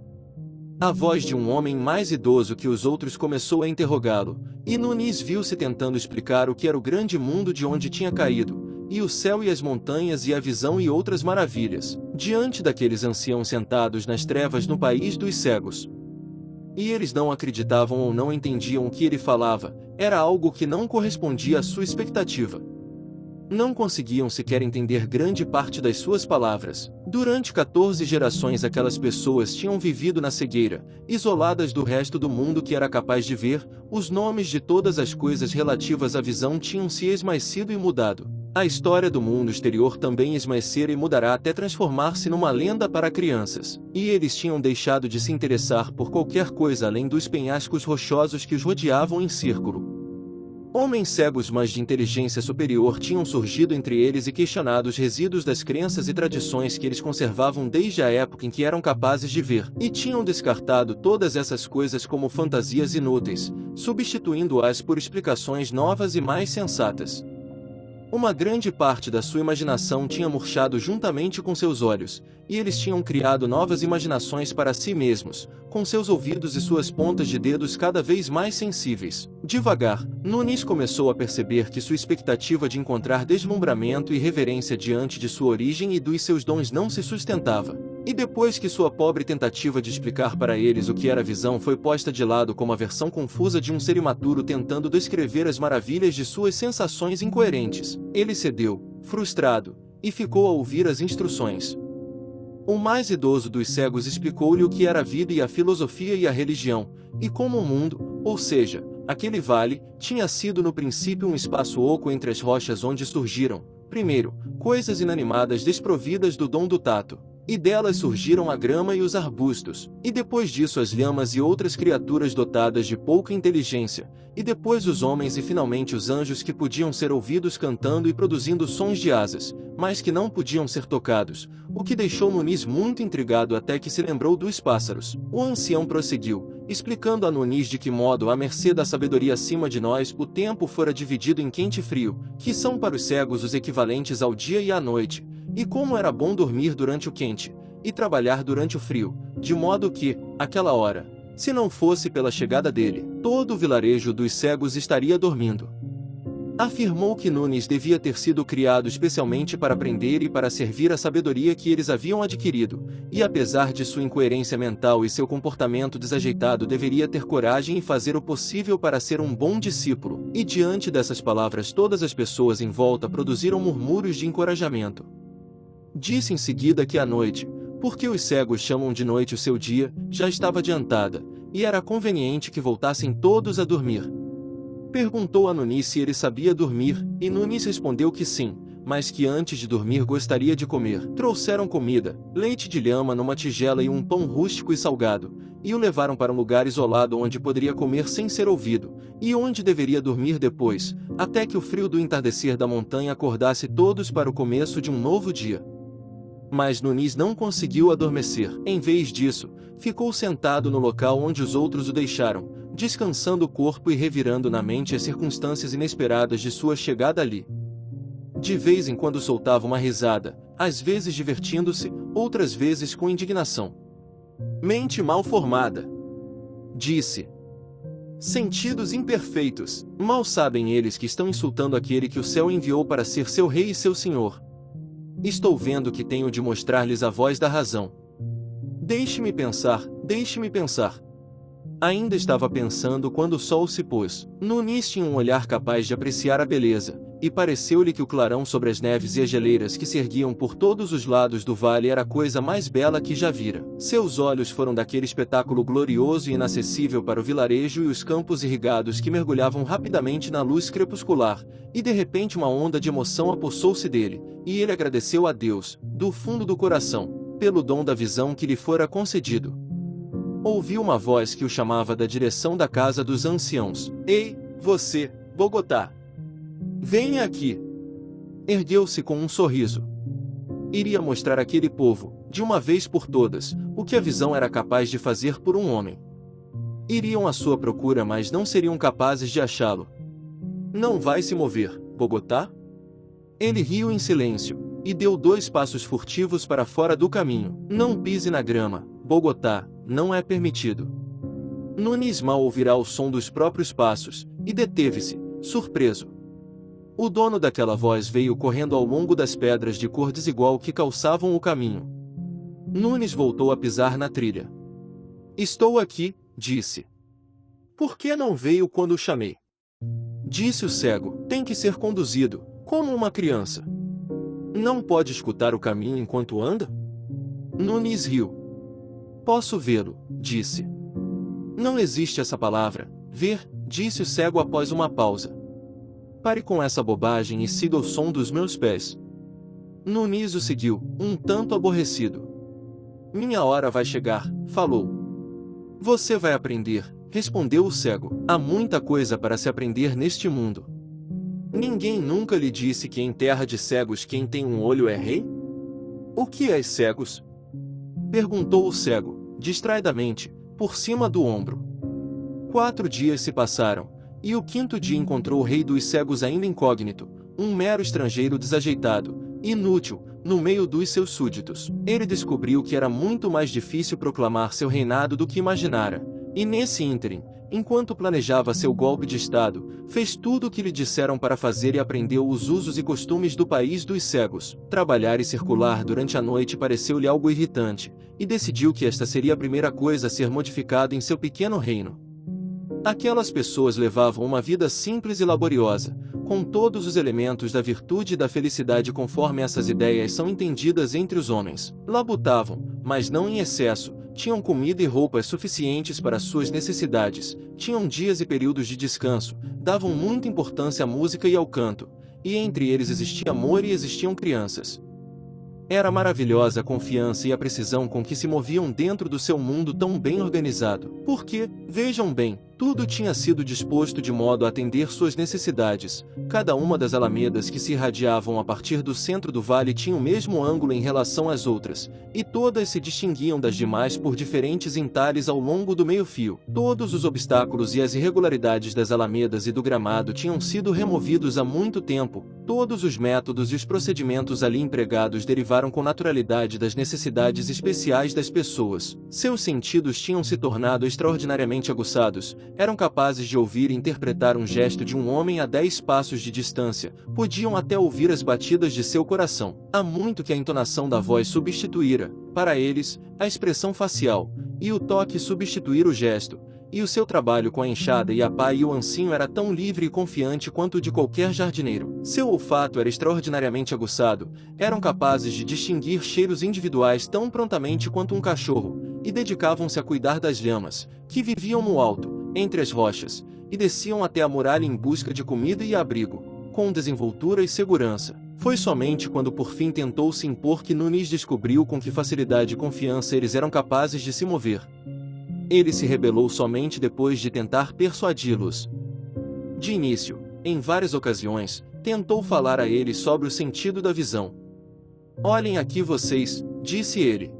A voz de um homem mais idoso que os outros começou a interrogá-lo, e Nunes viu-se tentando explicar o que era o grande mundo de onde tinha caído, e o céu e as montanhas e a visão e outras maravilhas, diante daqueles anciãos sentados nas trevas no país dos cegos. E eles não acreditavam ou não entendiam o que ele falava, era algo que não correspondia à sua expectativa. Não conseguiam sequer entender grande parte das suas palavras. Durante 14 gerações aquelas pessoas tinham vivido na cegueira, isoladas do resto do mundo que era capaz de ver, os nomes de todas as coisas relativas à visão tinham se esmaecido e mudado. A história do mundo exterior também esmaecera e mudará até transformar-se numa lenda para crianças. E eles tinham deixado de se interessar por qualquer coisa além dos penhascos rochosos que os rodeavam em círculo. Homens cegos mas de inteligência superior tinham surgido entre eles e questionado os resíduos das crenças e tradições que eles conservavam desde a época em que eram capazes de ver, e tinham descartado todas essas coisas como fantasias inúteis, substituindo-as por explicações novas e mais sensatas. Uma grande parte da sua imaginação tinha murchado juntamente com seus olhos, e eles tinham criado novas imaginações para si mesmos, com seus ouvidos e suas pontas de dedos cada vez mais sensíveis. Devagar, Nunes começou a perceber que sua expectativa de encontrar deslumbramento e reverência diante de sua origem e dos seus dons não se sustentava. E depois que sua pobre tentativa de explicar para eles o que era visão foi posta de lado como a versão confusa de um ser imaturo tentando descrever as maravilhas de suas sensações incoerentes, ele cedeu, frustrado, e ficou a ouvir as instruções. O mais idoso dos cegos explicou-lhe o que era a vida e a filosofia e a religião, e como o mundo, ou seja, aquele vale, tinha sido no princípio um espaço oco entre as rochas onde surgiram, primeiro, coisas inanimadas desprovidas do dom do tato. E delas surgiram a grama e os arbustos, e depois disso as lhamas e outras criaturas dotadas de pouca inteligência, e depois os homens e finalmente os anjos que podiam ser ouvidos cantando e produzindo sons de asas, mas que não podiam ser tocados, o que deixou Nunes muito intrigado até que se lembrou dos pássaros. O ancião prosseguiu, explicando a Nunes de que modo, à mercê da sabedoria acima de nós, o tempo fora dividido em quente e frio, que são para os cegos os equivalentes ao dia e à noite, e como era bom dormir durante o quente, e trabalhar durante o frio, de modo que, àquela hora, se não fosse pela chegada dele, todo o vilarejo dos cegos estaria dormindo. Afirmou que Nunes devia ter sido criado especialmente para aprender e para servir a sabedoria que eles haviam adquirido, e apesar de sua incoerência mental e seu comportamento desajeitado deveria ter coragem e fazer o possível para ser um bom discípulo, e diante dessas palavras todas as pessoas em volta produziram murmúrios de encorajamento. Disse em seguida que a noite, porque os cegos chamam de noite o seu dia, já estava adiantada, e era conveniente que voltassem todos a dormir. Perguntou a Nunes se ele sabia dormir, e Nunes respondeu que sim, mas que antes de dormir gostaria de comer. Trouxeram comida, leite de lhama numa tigela e um pão rústico e salgado, e o levaram para um lugar isolado onde poderia comer sem ser ouvido, e onde deveria dormir depois, até que o frio do entardecer da montanha acordasse todos para o começo de um novo dia. Mas Nunes não conseguiu adormecer. Em vez disso, ficou sentado no local onde os outros o deixaram, descansando o corpo e revirando na mente as circunstâncias inesperadas de sua chegada ali. De vez em quando soltava uma risada, às vezes divertindo-se, outras vezes com indignação. Mente mal formada, disse. Sentidos imperfeitos, mal sabem eles que estão insultando aquele que o céu enviou para ser seu rei e seu senhor. Estou vendo que tenho de mostrar-lhes a voz da razão. Deixe-me pensar, deixe-me pensar. Ainda estava pensando quando o sol se pôs. Nunes tinha um olhar capaz de apreciar a beleza, e pareceu-lhe que o clarão sobre as neves e as geleiras que se erguiam por todos os lados do vale era a coisa mais bela que já vira. Seus olhos foram daquele espetáculo glorioso e inacessível para o vilarejo e os campos irrigados que mergulhavam rapidamente na luz crepuscular, e de repente uma onda de emoção apossou-se dele, e ele agradeceu a Deus, do fundo do coração, pelo dom da visão que lhe fora concedido. Ouviu uma voz que o chamava da direção da casa dos anciãos. Ei, você, Bogotá! Venha aqui! Ergueu-se com um sorriso. Iria mostrar àquele povo, de uma vez por todas, o que a visão era capaz de fazer por um homem. Iriam à sua procura, mas não seriam capazes de achá-lo. Não vai se mover, Bogotá? Ele riu em silêncio, e deu 2 passos furtivos para fora do caminho. Não pise na grama, Bogotá, não é permitido. Nunes mal ouvirá o som dos próprios passos, e deteve-se, surpreso. O dono daquela voz veio correndo ao longo das pedras de cor desigual que calçavam o caminho. Nunes voltou a pisar na trilha. Estou aqui, disse. Por que não veio quando o chamei? Disse o cego, tem que ser conduzido, como uma criança. Não pode escutar o caminho enquanto anda? Nunes riu. Posso vê-lo, disse. Não existe essa palavra, ver, disse o cego após uma pausa. Pare com essa bobagem e siga o som dos meus pés. Nunes o seguiu, um tanto aborrecido. Minha hora vai chegar, falou. Você vai aprender, respondeu o cego. Há muita coisa para se aprender neste mundo. Ninguém nunca lhe disse que em terra de cegos quem tem um olho é rei? O que é cegos? Perguntou o cego, distraidamente, por cima do ombro. 4 dias se passaram, e o 5º dia encontrou o rei dos cegos ainda incógnito, um mero estrangeiro desajeitado, inútil, no meio dos seus súditos. Ele descobriu que era muito mais difícil proclamar seu reinado do que imaginara, e nesse ínterim, enquanto planejava seu golpe de estado, fez tudo o que lhe disseram para fazer e aprendeu os usos e costumes do país dos cegos. Trabalhar e circular durante a noite pareceu-lhe algo irritante, e decidiu que esta seria a primeira coisa a ser modificada em seu pequeno reino. Aquelas pessoas levavam uma vida simples e laboriosa, com todos os elementos da virtude e da felicidade conforme essas ideias são entendidas entre os homens. Labutavam, mas não em excesso, tinham comida e roupas suficientes para suas necessidades, tinham dias e períodos de descanso, davam muita importância à música e ao canto, e entre eles existia amor e existiam crianças. Era maravilhosa a confiança e a precisão com que se moviam dentro do seu mundo tão bem organizado, porque, vejam bem, tudo tinha sido disposto de modo a atender suas necessidades. Cada uma das alamedas que se irradiavam a partir do centro do vale tinha o mesmo ângulo em relação às outras, e todas se distinguiam das demais por diferentes entalhes ao longo do meio-fio. Todos os obstáculos e as irregularidades das alamedas e do gramado tinham sido removidos há muito tempo. Todos os métodos e os procedimentos ali empregados derivaram com naturalidade das necessidades especiais das pessoas. Seus sentidos tinham se tornado extraordinariamente aguçados, eram capazes de ouvir e interpretar um gesto de um homem a 10 passos de distância, podiam até ouvir as batidas de seu coração. Há muito que a entonação da voz substituíra, para eles, a expressão facial, e o toque substituir o gesto, e o seu trabalho com a enxada e a pá e o ancinho era tão livre e confiante quanto o de qualquer jardineiro. Seu olfato era extraordinariamente aguçado, eram capazes de distinguir cheiros individuais tão prontamente quanto um cachorro, e dedicavam-se a cuidar das lhamas, que viviam no alto, entre as rochas, e desciam até a muralha em busca de comida e abrigo, com desenvoltura e segurança. Foi somente quando por fim tentou se impor que Nunes descobriu com que facilidade e confiança eles eram capazes de se mover. Ele se rebelou somente depois de tentar persuadi-los. De início, em várias ocasiões, tentou falar a eles sobre o sentido da visão. Olhem aqui vocês, disse ele.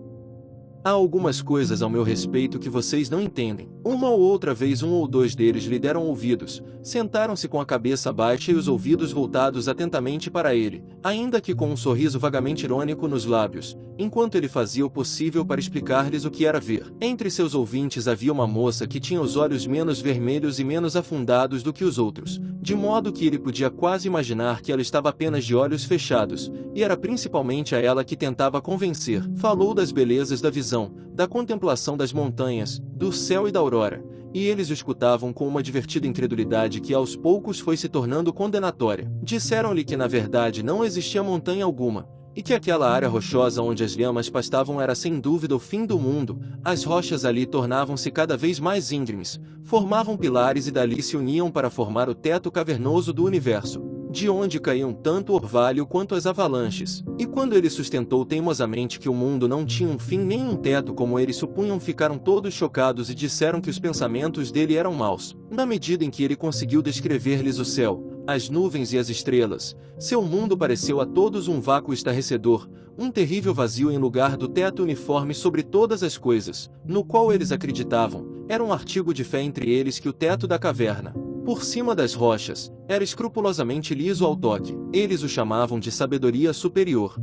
Há algumas coisas ao meu respeito que vocês não entendem. Uma ou outra vez um ou dois deles lhe deram ouvidos, sentaram-se com a cabeça baixa e os ouvidos voltados atentamente para ele, ainda que com um sorriso vagamente irônico nos lábios, enquanto ele fazia o possível para explicar-lhes o que era ver. Entre seus ouvintes havia uma moça que tinha os olhos menos vermelhos e menos afundados do que os outros, de modo que ele podia quase imaginar que ela estava apenas de olhos fechados, e era principalmente a ela que tentava convencer. Falou das belezas da visão, da contemplação das montanhas, do céu e da aurora, e eles o escutavam com uma divertida incredulidade que aos poucos foi se tornando condenatória. Disseram-lhe que na verdade não existia montanha alguma, e que aquela área rochosa onde as lhamas pastavam era sem dúvida o fim do mundo. As rochas ali tornavam-se cada vez mais íngremes, formavam pilares e dali se uniam para formar o teto cavernoso do universo, de onde caíam tanto o orvalho quanto as avalanches. E quando ele sustentou teimosamente que o mundo não tinha um fim nem um teto como eles supunham, ficaram todos chocados e disseram que os pensamentos dele eram maus. Na medida em que ele conseguiu descrever-lhes o céu, as nuvens e as estrelas, seu mundo pareceu a todos um vácuo estarrecedor, um terrível vazio em lugar do teto uniforme sobre todas as coisas, no qual eles acreditavam. Era um artigo de fé entre eles que o teto da caverna, por cima das rochas, era escrupulosamente liso ao toque. Eles o chamavam de sabedoria superior.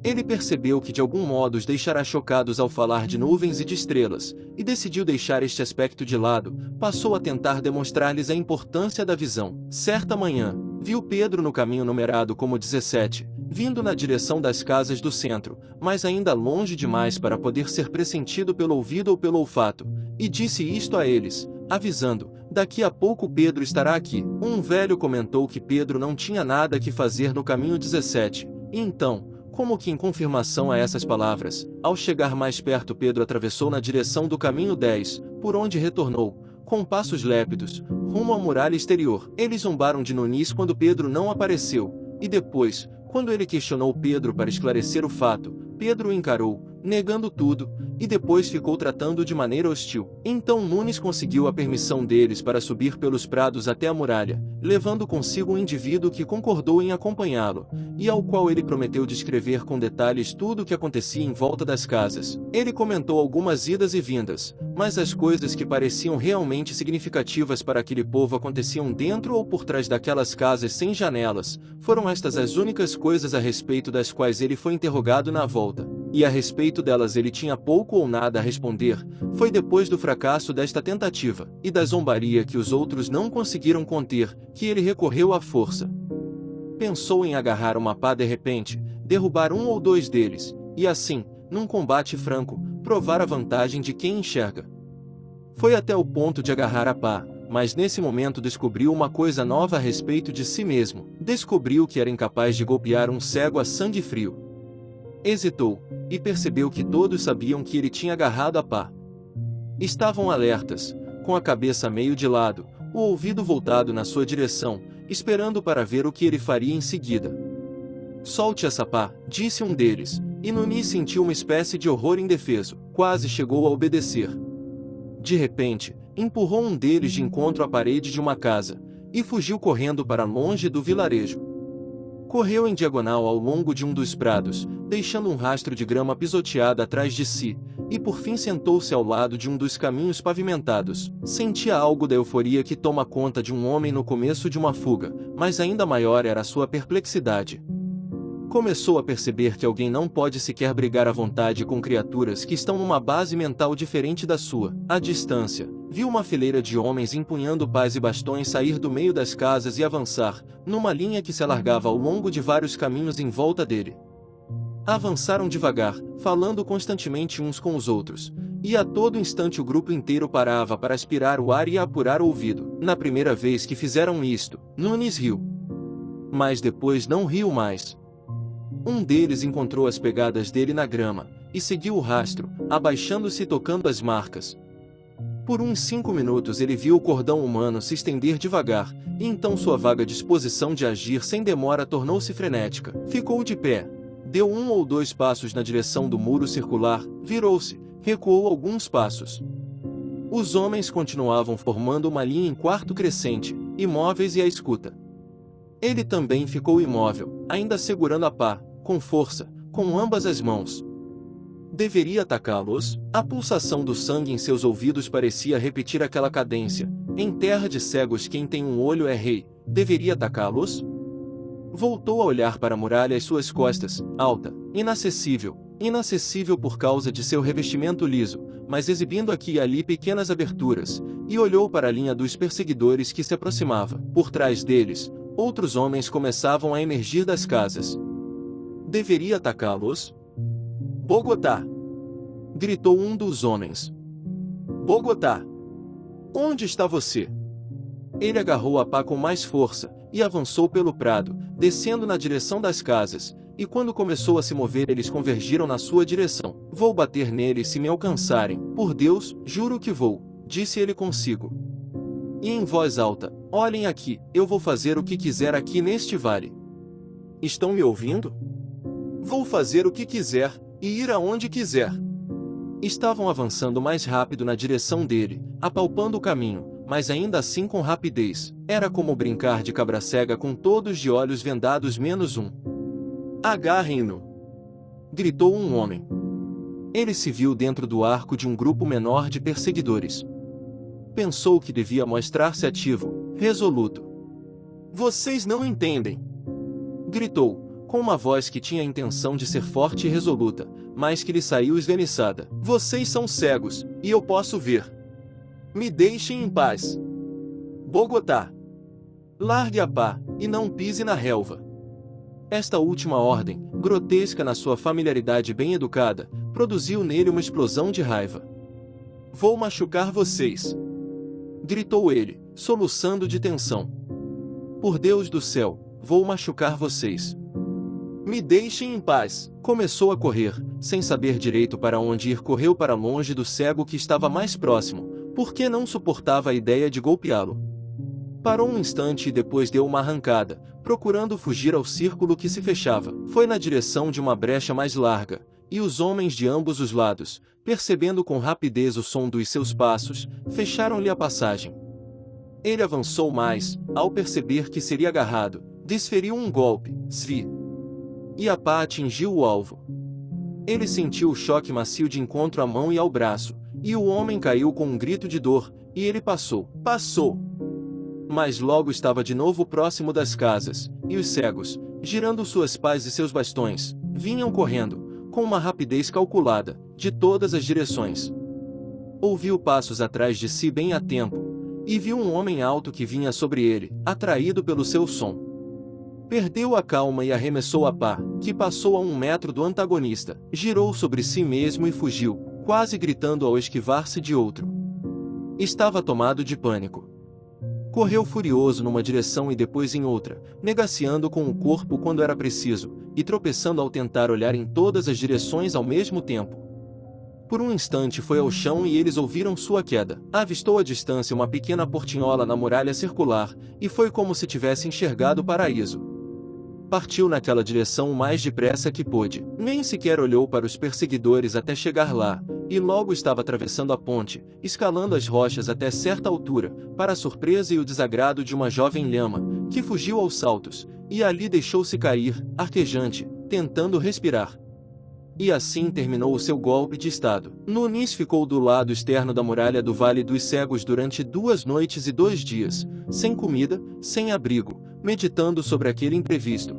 Ele percebeu que de algum modo os deixará chocados ao falar de nuvens e de estrelas, e decidiu deixar este aspecto de lado. Passou a tentar demonstrar-lhes a importância da visão. Certa manhã, viu Pedro no caminho numerado como 17, vindo na direção das casas do centro, mas ainda longe demais para poder ser pressentido pelo ouvido ou pelo olfato, e disse isto a eles, avisando: daqui a pouco Pedro estará aqui. Um velho comentou que Pedro não tinha nada que fazer no caminho 17, e então, como que em confirmação a essas palavras, ao chegar mais perto Pedro atravessou na direção do caminho 10, por onde retornou, com passos lépidos, rumo à muralha exterior. Eles zombaram de Nunis quando Pedro não apareceu, e depois, quando ele questionou Pedro para esclarecer o fato, Pedro o encarou, negando tudo, e depois ficou tratando de maneira hostil. Então Nunes conseguiu a permissão deles para subir pelos prados até a muralha, levando consigo um indivíduo que concordou em acompanhá-lo, e ao qual ele prometeu descrever com detalhes tudo o que acontecia em volta das casas. Ele comentou algumas idas e vindas, mas as coisas que pareciam realmente significativas para aquele povo aconteciam dentro ou por trás daquelas casas sem janelas. Foram estas as únicas coisas a respeito das quais ele foi interrogado na volta, e a respeito delas ele tinha pouco ou nada a responder. Foi depois do fracasso desta tentativa, e da zombaria que os outros não conseguiram conter, que ele recorreu à força. Pensou em agarrar uma pá de repente, derrubar um ou dois deles, e assim, num combate franco, provar a vantagem de quem enxerga. Foi até o ponto de agarrar a pá, mas nesse momento descobriu uma coisa nova a respeito de si mesmo. Descobriu que era incapaz de golpear um cego a sangue frio. Hesitou, e percebeu que todos sabiam que ele tinha agarrado a pá. Estavam alertas, com a cabeça meio de lado, o ouvido voltado na sua direção, esperando para ver o que ele faria em seguida. Solte essa pá, disse um deles, e Nunis sentiu uma espécie de horror indefeso. Quase chegou a obedecer. De repente, empurrou um deles de encontro à parede de uma casa, e fugiu correndo para longe do vilarejo. Correu em diagonal ao longo de um dos prados, deixando um rastro de grama pisoteada atrás de si, e por fim sentou-se ao lado de um dos caminhos pavimentados. Sentia algo da euforia que toma conta de um homem no começo de uma fuga, mas ainda maior era a sua perplexidade. Começou a perceber que alguém não pode sequer brigar à vontade com criaturas que estão numa base mental diferente da sua. À distância, viu uma fileira de homens empunhando pás e bastões sair do meio das casas e avançar, numa linha que se alargava ao longo de vários caminhos em volta dele. Avançaram devagar, falando constantemente uns com os outros, e a todo instante o grupo inteiro parava para aspirar o ar e apurar o ouvido. Na primeira vez que fizeram isto, Nunes riu. Mas depois não riu mais. Um deles encontrou as pegadas dele na grama, e seguiu o rastro, abaixando-se e tocando as marcas. Por uns 5 minutos ele viu o cordão humano se estender devagar, e então sua vaga disposição de agir sem demora tornou-se frenética. Ficou de pé, deu 1 ou 2 passos na direção do muro circular, virou-se, recuou alguns passos. Os homens continuavam formando uma linha em quarto crescente, imóveis e à escuta. Ele também ficou imóvel, ainda segurando a pá, com força, com ambas as mãos. Deveria atacá-los? A pulsação do sangue em seus ouvidos parecia repetir aquela cadência. Em terra de cegos quem tem um olho é rei. Deveria atacá-los? Voltou a olhar para a muralha às suas costas, alta, inacessível por causa de seu revestimento liso, mas exibindo aqui e ali pequenas aberturas, e olhou para a linha dos perseguidores que se aproximava. Por trás deles, outros homens começavam a emergir das casas. Deveria atacá-los? Bogotá! Gritou um dos homens. Bogotá! Onde está você? Ele agarrou a pá com mais força, e avançou pelo prado, descendo na direção das casas, e quando começou a se mover eles convergiram na sua direção. Vou bater neles se me alcançarem. Por Deus, juro que vou, disse ele consigo. E em voz alta, olhem aqui, eu vou fazer o que quiser aqui neste vale. Estão me ouvindo? Vou fazer o que quiser, e ir aonde quiser. Estavam avançando mais rápido na direção dele, apalpando o caminho, mas ainda assim com rapidez. Era como brincar de cabra cega com todos de olhos vendados menos um. Agarrem-no! Gritou um homem. Ele se viu dentro do arco de um grupo menor de perseguidores. Pensou que devia mostrar-se ativo, resoluto. Vocês não entendem! Gritou, com uma voz que tinha a intenção de ser forte e resoluta, mas que lhe saiu esganiçada. Vocês são cegos, e eu posso ver. Me deixem em paz. Bogotá! Largue a pá, e não pise na relva. Esta última ordem, grotesca na sua familiaridade bem educada, produziu nele uma explosão de raiva. Vou machucar vocês! Gritou ele, soluçando de tensão. Por Deus do céu, vou machucar vocês! Me deixem em paz! Começou a correr, sem saber direito para onde ir. Correu para longe do cego que estava mais próximo, porque não suportava a ideia de golpeá-lo. Parou um instante e depois deu uma arrancada, procurando fugir ao círculo que se fechava. Foi na direção de uma brecha mais larga, e os homens de ambos os lados, percebendo com rapidez o som dos seus passos, fecharam-lhe a passagem. Ele avançou mais, ao perceber que seria agarrado, desferiu um golpe, e a pá atingiu o alvo. Ele sentiu o choque macio de encontro à mão e ao braço, e o homem caiu com um grito de dor, e ele passou. Mas logo estava de novo próximo das casas, e os cegos, girando suas pás e seus bastões, vinham correndo, com uma rapidez calculada, de todas as direções. Ouviu passos atrás de si bem a tempo, e viu um homem alto que vinha sobre ele, atraído pelo seu som. Perdeu a calma e arremessou a pá, que passou a 1 metro do antagonista, girou sobre si mesmo e fugiu, quase gritando ao esquivar-se de outro. Estava tomado de pânico. Correu furioso numa direção e depois em outra, negaciando com o corpo quando era preciso, e tropeçando ao tentar olhar em todas as direções ao mesmo tempo. Por um instante foi ao chão e eles ouviram sua queda. Avistou à distância uma pequena portinhola na muralha circular, e foi como se tivesse enxergado o paraíso. Partiu naquela direção o mais depressa que pôde, nem sequer olhou para os perseguidores até chegar lá, e logo estava atravessando a ponte, escalando as rochas até certa altura, para a surpresa e o desagrado de uma jovem lhama, que fugiu aos saltos, e ali deixou-se cair, arquejante, tentando respirar. E assim terminou o seu golpe de estado. Nunes ficou do lado externo da muralha do Vale dos Cegos durante 2 noites e 2 dias, sem comida, sem abrigo, meditando sobre aquele imprevisto.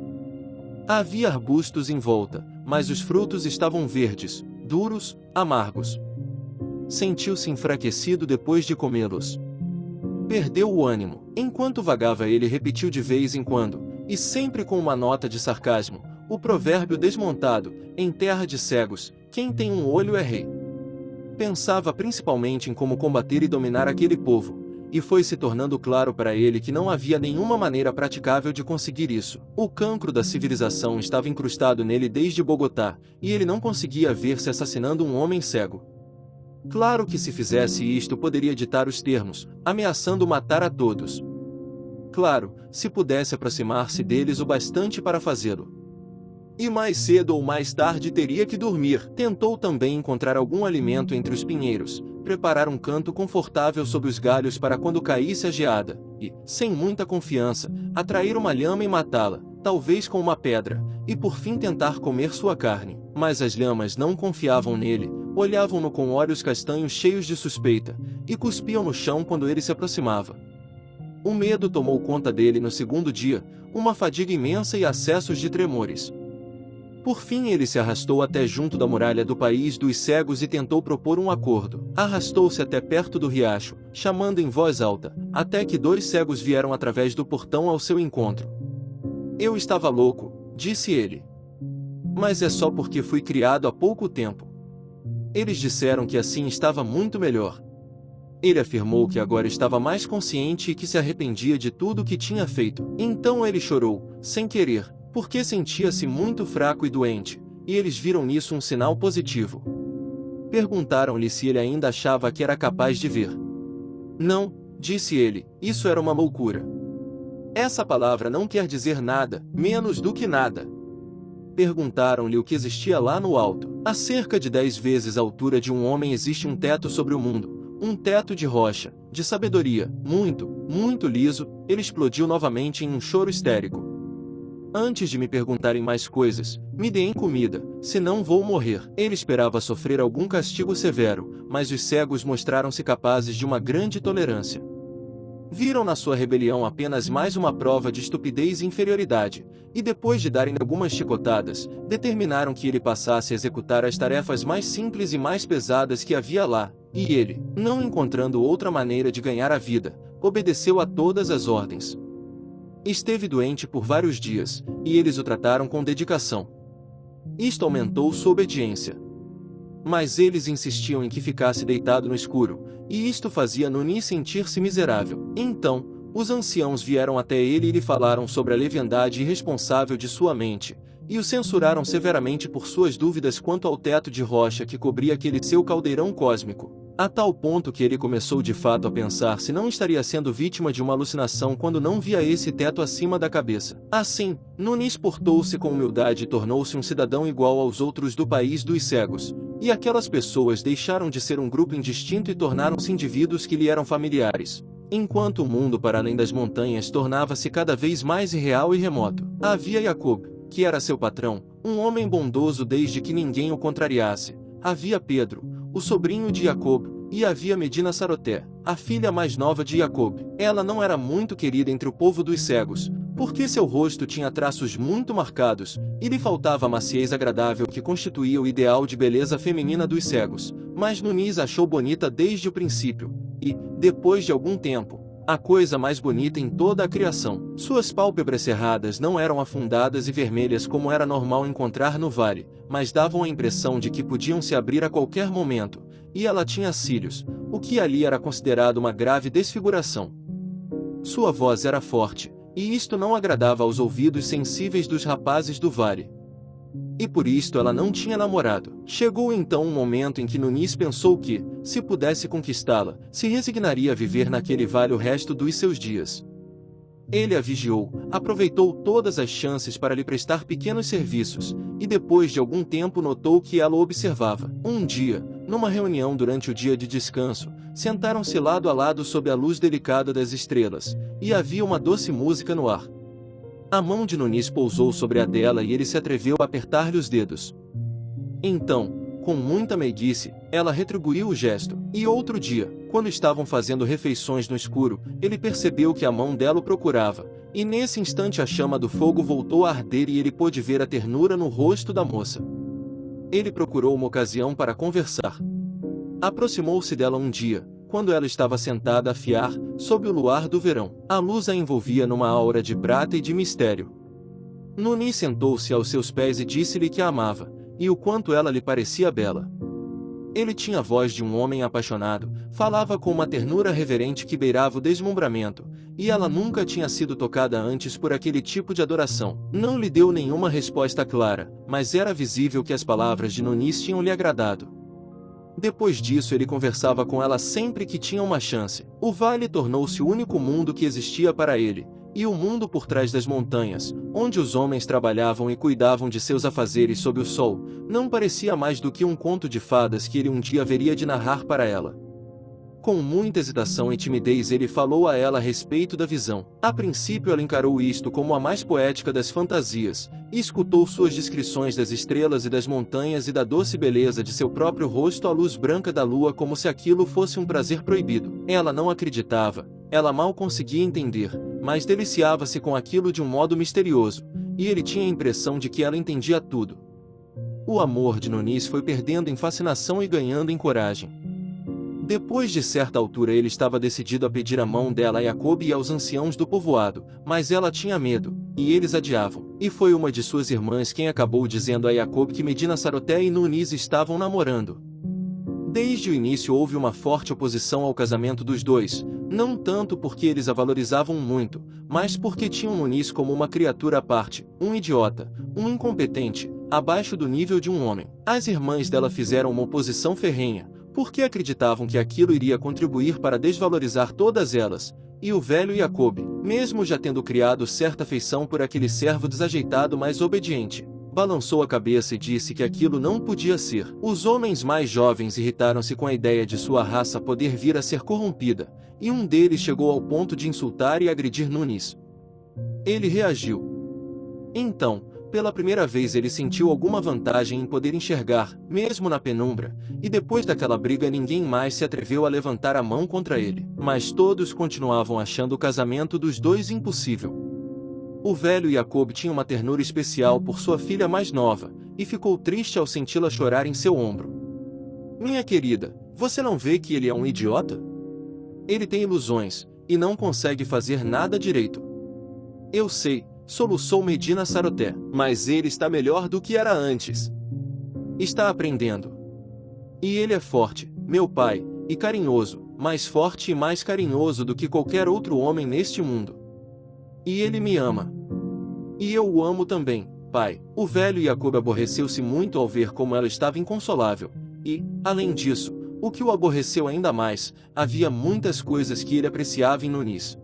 Havia arbustos em volta, mas os frutos estavam verdes, duros, amargos. Sentiu-se enfraquecido depois de comê-los. Perdeu o ânimo. Enquanto vagava ele repetiu de vez em quando, e sempre com uma nota de sarcasmo, o provérbio desmontado: em terra de cegos, quem tem um olho é rei. Pensava principalmente em como combater e dominar aquele povo, e foi se tornando claro para ele que não havia nenhuma maneira praticável de conseguir isso. O cancro da civilização estava incrustado nele desde Bogotá, e ele não conseguia ver-se assassinando um homem cego. Claro que se fizesse isto poderia ditar os termos, ameaçando matar a todos. Claro, se pudesse aproximar-se deles o bastante para fazê-lo. E mais cedo ou mais tarde teria que dormir. Tentou também encontrar algum alimento entre os pinheiros, preparar um canto confortável sob os galhos para quando caísse a geada, e, sem muita confiança, atrair uma lhama e matá-la, talvez com uma pedra, e por fim tentar comer sua carne. Mas as lhamas não confiavam nele, olhavam-no com olhos castanhos cheios de suspeita, e cuspiam no chão quando ele se aproximava. O medo tomou conta dele no segundo dia, uma fadiga imensa e acessos de tremores. Por fim ele se arrastou até junto da muralha do país dos cegos e tentou propor um acordo. Arrastou-se até perto do riacho, chamando em voz alta, até que 2 cegos vieram através do portão ao seu encontro. Eu estava louco, disse ele. Mas é só porque fui criado há pouco tempo. Eles disseram que assim estava muito melhor. Ele afirmou que agora estava mais consciente e que se arrependia de tudo o que tinha feito. Então ele chorou, sem querer, porque sentia-se muito fraco e doente, e eles viram nisso um sinal positivo. Perguntaram-lhe se ele ainda achava que era capaz de ver. Não, disse ele, isso era uma loucura. Essa palavra não quer dizer nada, menos do que nada. Perguntaram-lhe o que existia lá no alto. A cerca de 10 vezes a altura de um homem existe um teto sobre o mundo, um teto de rocha, de sabedoria, muito, muito liso. Ele explodiu novamente em um choro histérico. Antes de me perguntarem mais coisas, me deem comida, senão vou morrer. Ele esperava sofrer algum castigo severo, mas os cegos mostraram-se capazes de uma grande tolerância. Viram na sua rebelião apenas mais uma prova de estupidez e inferioridade, e depois de darem algumas chicotadas, determinaram que ele passasse a executar as tarefas mais simples e mais pesadas que havia lá, e ele, não encontrando outra maneira de ganhar a vida, obedeceu a todas as ordens. Esteve doente por vários dias, e eles o trataram com dedicação. Isto aumentou sua obediência. Mas eles insistiam em que ficasse deitado no escuro, e isto fazia Nuni sentir-se miserável. Então, os anciãos vieram até ele e lhe falaram sobre a leviandade irresponsável de sua mente, e o censuraram severamente por suas dúvidas quanto ao teto de rocha que cobria aquele seu caldeirão cósmico, a tal ponto que ele começou de fato a pensar se não estaria sendo vítima de uma alucinação quando não via esse teto acima da cabeça. Assim, Nunis portou-se com humildade e tornou-se um cidadão igual aos outros do país dos cegos, e aquelas pessoas deixaram de ser um grupo indistinto e tornaram-se indivíduos que lhe eram familiares. Enquanto o mundo para além das montanhas tornava-se cada vez mais irreal e remoto. Havia Jacob, que era seu patrão, um homem bondoso desde que ninguém o contrariasse. Havia Pedro, o sobrinho de Jacob, e havia Medina Saroté, a filha mais nova de Jacob. Ela não era muito querida entre o povo dos cegos, porque seu rosto tinha traços muito marcados, e lhe faltava a maciez agradável que constituía o ideal de beleza feminina dos cegos, mas Nunis a achou bonita desde o princípio, e, depois de algum tempo, a coisa mais bonita em toda a criação. Suas pálpebras cerradas não eram afundadas e vermelhas como era normal encontrar no vale, mas davam a impressão de que podiam se abrir a qualquer momento, e ela tinha cílios, o que ali era considerado uma grave desfiguração. Sua voz era forte, e isto não agradava aos ouvidos sensíveis dos rapazes do vale. E por isto ela não tinha namorado. Chegou então um momento em que Nunis pensou que, se pudesse conquistá-la, se resignaria a viver naquele vale o resto dos seus dias. Ele a vigiou, aproveitou todas as chances para lhe prestar pequenos serviços, e depois de algum tempo notou que ela o observava. Um dia, numa reunião durante o dia de descanso, sentaram-se lado a lado sob a luz delicada das estrelas, e havia uma doce música no ar. A mão de Nunis pousou sobre a dela e ele se atreveu a apertar-lhe os dedos. Então, com muita meiguice, ela retribuiu o gesto. E outro dia, quando estavam fazendo refeições no escuro, ele percebeu que a mão dela o procurava, e nesse instante a chama do fogo voltou a arder e ele pôde ver a ternura no rosto da moça. Ele procurou uma ocasião para conversar. Aproximou-se dela um dia, quando ela estava sentada a fiar, sob o luar do verão. A luz a envolvia numa aura de prata e de mistério. Nunis sentou-se aos seus pés e disse-lhe que a amava, e o quanto ela lhe parecia bela. Ele tinha a voz de um homem apaixonado, falava com uma ternura reverente que beirava o deslumbramento, e ela nunca tinha sido tocada antes por aquele tipo de adoração. Não lhe deu nenhuma resposta clara, mas era visível que as palavras de Nunis tinham lhe agradado. Depois disso ele conversava com ela sempre que tinha uma chance. O vale tornou-se o único mundo que existia para ele, e o mundo por trás das montanhas, onde os homens trabalhavam e cuidavam de seus afazeres sob o sol, não parecia mais do que um conto de fadas que ele um dia haveria de narrar para ela. Com muita hesitação e timidez ele falou a ela a respeito da visão. A princípio ela encarou isto como a mais poética das fantasias, e escutou suas descrições das estrelas e das montanhas e da doce beleza de seu próprio rosto à luz branca da lua como se aquilo fosse um prazer proibido. Ela não acreditava, ela mal conseguia entender, mas deliciava-se com aquilo de um modo misterioso, e ele tinha a impressão de que ela entendia tudo. O amor de Nunis foi perdendo em fascinação e ganhando em coragem. Depois de certa altura ele estava decidido a pedir a mão dela a Jacob e aos anciãos do povoado, mas ela tinha medo, e eles adiavam. E foi uma de suas irmãs quem acabou dizendo a Jacob que Medina Saroté e Nunis estavam namorando. Desde o início houve uma forte oposição ao casamento dos dois, não tanto porque eles a valorizavam muito, mas porque tinham Nunis como uma criatura à parte, um idiota, um incompetente, abaixo do nível de um homem. As irmãs dela fizeram uma oposição ferrenha, porque acreditavam que aquilo iria contribuir para desvalorizar todas elas, e o velho Jacob, mesmo já tendo criado certa afeição por aquele servo desajeitado mas obediente, balançou a cabeça e disse que aquilo não podia ser. Os homens mais jovens irritaram-se com a ideia de sua raça poder vir a ser corrompida, e um deles chegou ao ponto de insultar e agredir Nunis. Ele reagiu. Então, pela primeira vez ele sentiu alguma vantagem em poder enxergar, mesmo na penumbra, e depois daquela briga ninguém mais se atreveu a levantar a mão contra ele. Mas todos continuavam achando o casamento dos dois impossível. O velho Jacob tinha uma ternura especial por sua filha mais nova, e ficou triste ao senti-la chorar em seu ombro. Minha querida, você não vê que ele é um idiota? Ele tem ilusões, e não consegue fazer nada direito. Eu sei, soluçou Medina Saroté, mas ele está melhor do que era antes. Está aprendendo. E ele é forte, meu pai, e carinhoso, mais forte e mais carinhoso do que qualquer outro homem neste mundo. E ele me ama. E eu o amo também, pai. O velho Jacob aborreceu-se muito ao ver como ela estava inconsolável, e, além disso, o que o aborreceu ainda mais, havia muitas coisas que ele apreciava em Nunis.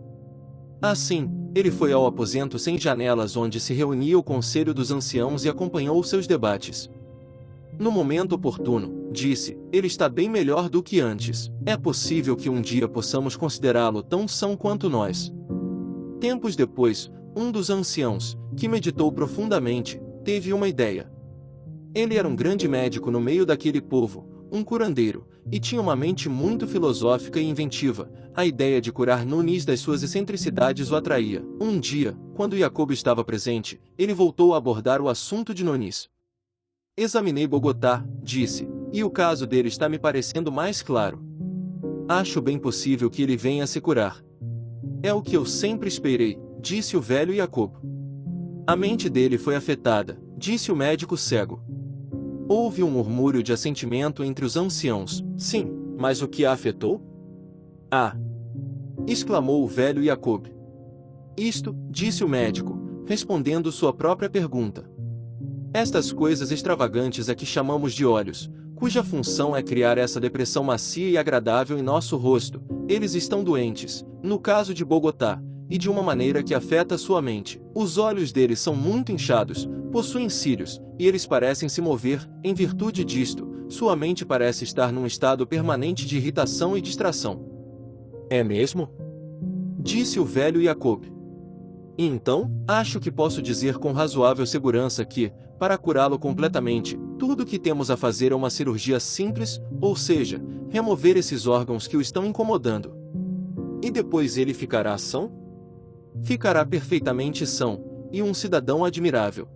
Assim, ele foi ao aposento sem janelas onde se reunia o conselho dos anciãos e acompanhou seus debates. No momento oportuno, disse, ele está bem melhor do que antes. É possível que um dia possamos considerá-lo tão são quanto nós. Tempos depois, um dos anciãos, que meditou profundamente, teve uma ideia. Ele era um grande médico no meio daquele povo, um curandeiro, e tinha uma mente muito filosófica e inventiva. A ideia de curar Nunis das suas excentricidades o atraía. Um dia, quando Jacob estava presente, ele voltou a abordar o assunto de Nunis. Examinei Bogotá, disse, e o caso dele está me parecendo mais claro. Acho bem possível que ele venha a se curar. É o que eu sempre esperei, disse o velho Jacob. A mente dele foi afetada, disse o médico cego. Houve um murmúrio de assentimento entre os anciãos. Sim, mas o que a afetou? Ah! Exclamou o velho Jacob. Isto, disse o médico, respondendo sua própria pergunta. Estas coisas extravagantes a que chamamos de olhos, cuja função é criar essa depressão macia e agradável em nosso rosto, eles estão doentes, no caso de Bogotá, e de uma maneira que afeta sua mente. Os olhos deles são muito inchados, possuem cílios, e eles parecem se mover. Em virtude disto, sua mente parece estar num estado permanente de irritação e distração. É mesmo? Disse o velho Jacob. E então, acho que posso dizer com razoável segurança que, para curá-lo completamente, tudo o que temos a fazer é uma cirurgia simples, ou seja, remover esses órgãos que o estão incomodando. E depois ele ficará são? Ficará perfeitamente são, e um cidadão admirável.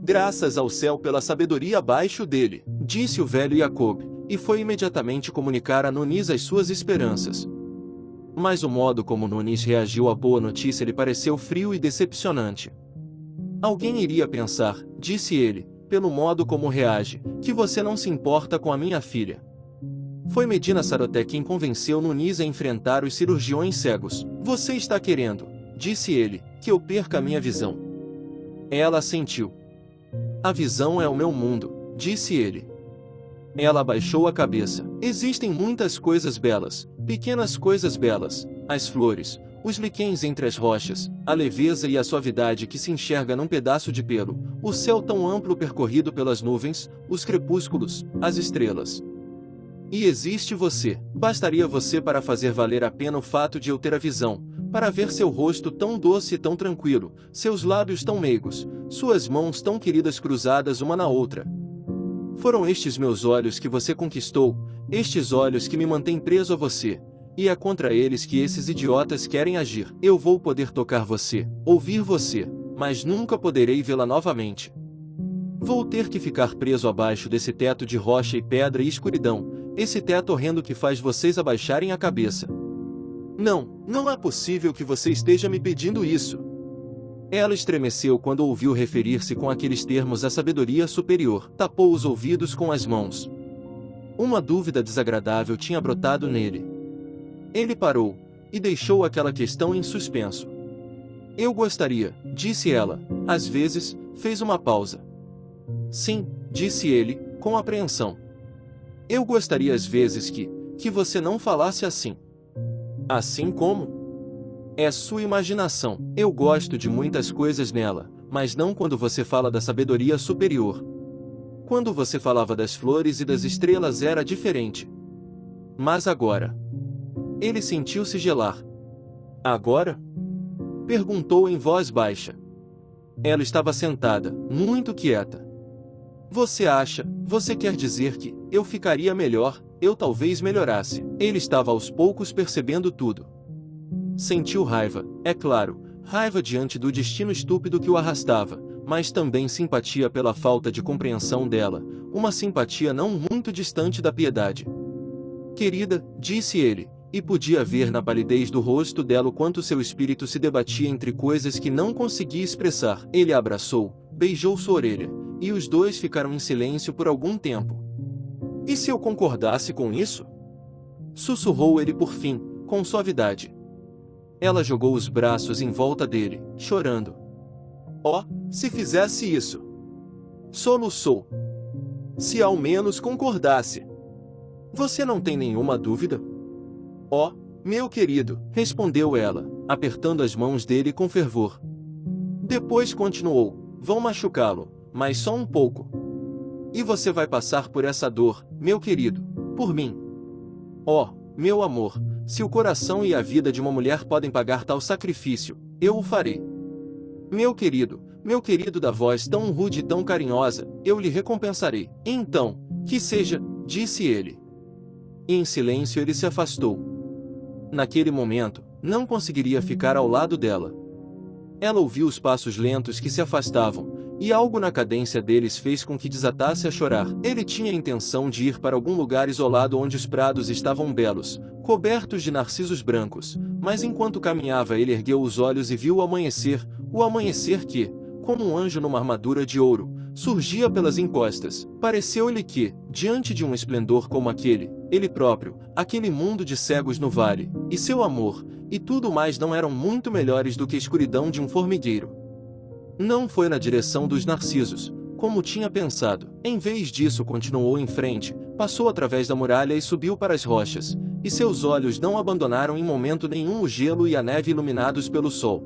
Graças ao céu pela sabedoria abaixo dele, disse o velho Jacob, e foi imediatamente comunicar a Nunis as suas esperanças. Mas o modo como Nunis reagiu à boa notícia lhe pareceu frio e decepcionante. Alguém iria pensar, disse ele, pelo modo como reage, que você não se importa com a minha filha. Foi Medina Saroté quem convenceu Nunis a enfrentar os cirurgiões cegos. Você está querendo, disse ele, que eu perca a minha visão. Ela assentiu. A visão é o meu mundo, disse ele. Ela abaixou a cabeça. Existem muitas coisas belas, pequenas coisas belas, as flores, os liquens entre as rochas, a leveza e a suavidade que se enxerga num pedaço de pelo, o céu tão amplo percorrido pelas nuvens, os crepúsculos, as estrelas. E existe você. Bastaria você para fazer valer a pena o fato de eu ter a visão, para ver seu rosto tão doce e tão tranquilo, seus lábios tão meigos, suas mãos tão queridas cruzadas uma na outra. Foram estes meus olhos que você conquistou, estes olhos que me mantêm preso a você. E é contra eles que esses idiotas querem agir. Eu vou poder tocar você, ouvir você, mas nunca poderei vê-la novamente. Vou ter que ficar preso abaixo desse teto de rocha e pedra e escuridão, esse teto horrendo que faz vocês abaixarem a cabeça. Não, não é possível que você esteja me pedindo isso. Ela estremeceu quando ouviu referir-se com aqueles termos à sabedoria superior. Tapou os ouvidos com as mãos. Uma dúvida desagradável tinha brotado nele. Ele parou, e deixou aquela questão em suspenso. Eu gostaria, disse ela, às vezes, fez uma pausa. Sim, disse ele, com apreensão. Eu gostaria às vezes que você não falasse assim. Assim como? É sua imaginação. Eu gosto de muitas coisas nela, mas não quando você fala da sabedoria superior. Quando você falava das flores e das estrelas era diferente. Mas agora... Ele sentiu-se gelar. Agora? Perguntou em voz baixa. Ela estava sentada, muito quieta. Você quer dizer que eu ficaria melhor, eu talvez melhorasse. Ele estava aos poucos percebendo tudo. Sentiu raiva, é claro, raiva diante do destino estúpido que o arrastava, mas também simpatia pela falta de compreensão dela, uma simpatia não muito distante da piedade. Querida, disse ele, e podia ver na palidez do rosto dela o quanto seu espírito se debatia entre coisas que não conseguia expressar. Ele a abraçou, beijou sua orelha, e os dois ficaram em silêncio por algum tempo. E se eu concordasse com isso? Sussurrou ele por fim, com suavidade. Ela jogou os braços em volta dele, chorando. Oh, se fizesse isso! Soluçou. Se ao menos concordasse. Você não tem nenhuma dúvida? Oh, meu querido, respondeu ela, apertando as mãos dele com fervor. Depois continuou, vão machucá-lo, mas só um pouco. E você vai passar por essa dor, meu querido, por mim. Oh, meu amor, se o coração e a vida de uma mulher podem pagar tal sacrifício, eu o farei. Meu querido da voz tão rude e tão carinhosa, eu lhe recompensarei. Então, que seja, disse ele. E em silêncio ele se afastou. Naquele momento, não conseguiria ficar ao lado dela. Ela ouviu os passos lentos que se afastavam, e algo na cadência deles fez com que desatasse a chorar. Ele tinha a intenção de ir para algum lugar isolado onde os prados estavam belos, cobertos de narcisos brancos, mas enquanto caminhava ele ergueu os olhos e viu o amanhecer que, como um anjo numa armadura de ouro, surgia pelas encostas. Pareceu-lhe que, diante de um esplendor como aquele, ele próprio, aquele mundo de cegos no vale, e seu amor, e tudo mais não eram muito melhores do que a escuridão de um formigueiro. Não foi na direção dos narcisos, como tinha pensado. Em vez disso continuou em frente, passou através da muralha e subiu para as rochas, e seus olhos não abandonaram em momento nenhum o gelo e a neve iluminados pelo sol.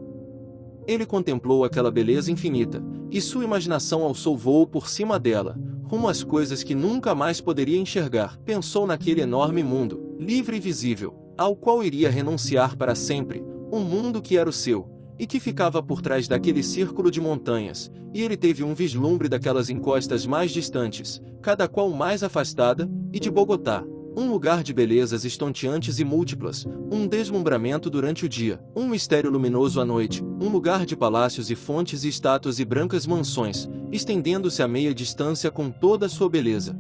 Ele contemplou aquela beleza infinita, e sua imaginação alçou voo por cima dela, rumo às coisas que nunca mais poderia enxergar. Pensou naquele enorme mundo, livre e visível, ao qual iria renunciar para sempre, um mundo que era o seu, e que ficava por trás daquele círculo de montanhas, e ele teve um vislumbre daquelas encostas mais distantes, cada qual mais afastada, e de Bogotá. Um lugar de belezas estonteantes e múltiplas, um deslumbramento durante o dia, um mistério luminoso à noite, um lugar de palácios e fontes e estátuas e brancas mansões, estendendo-se a meia distância com toda a sua beleza.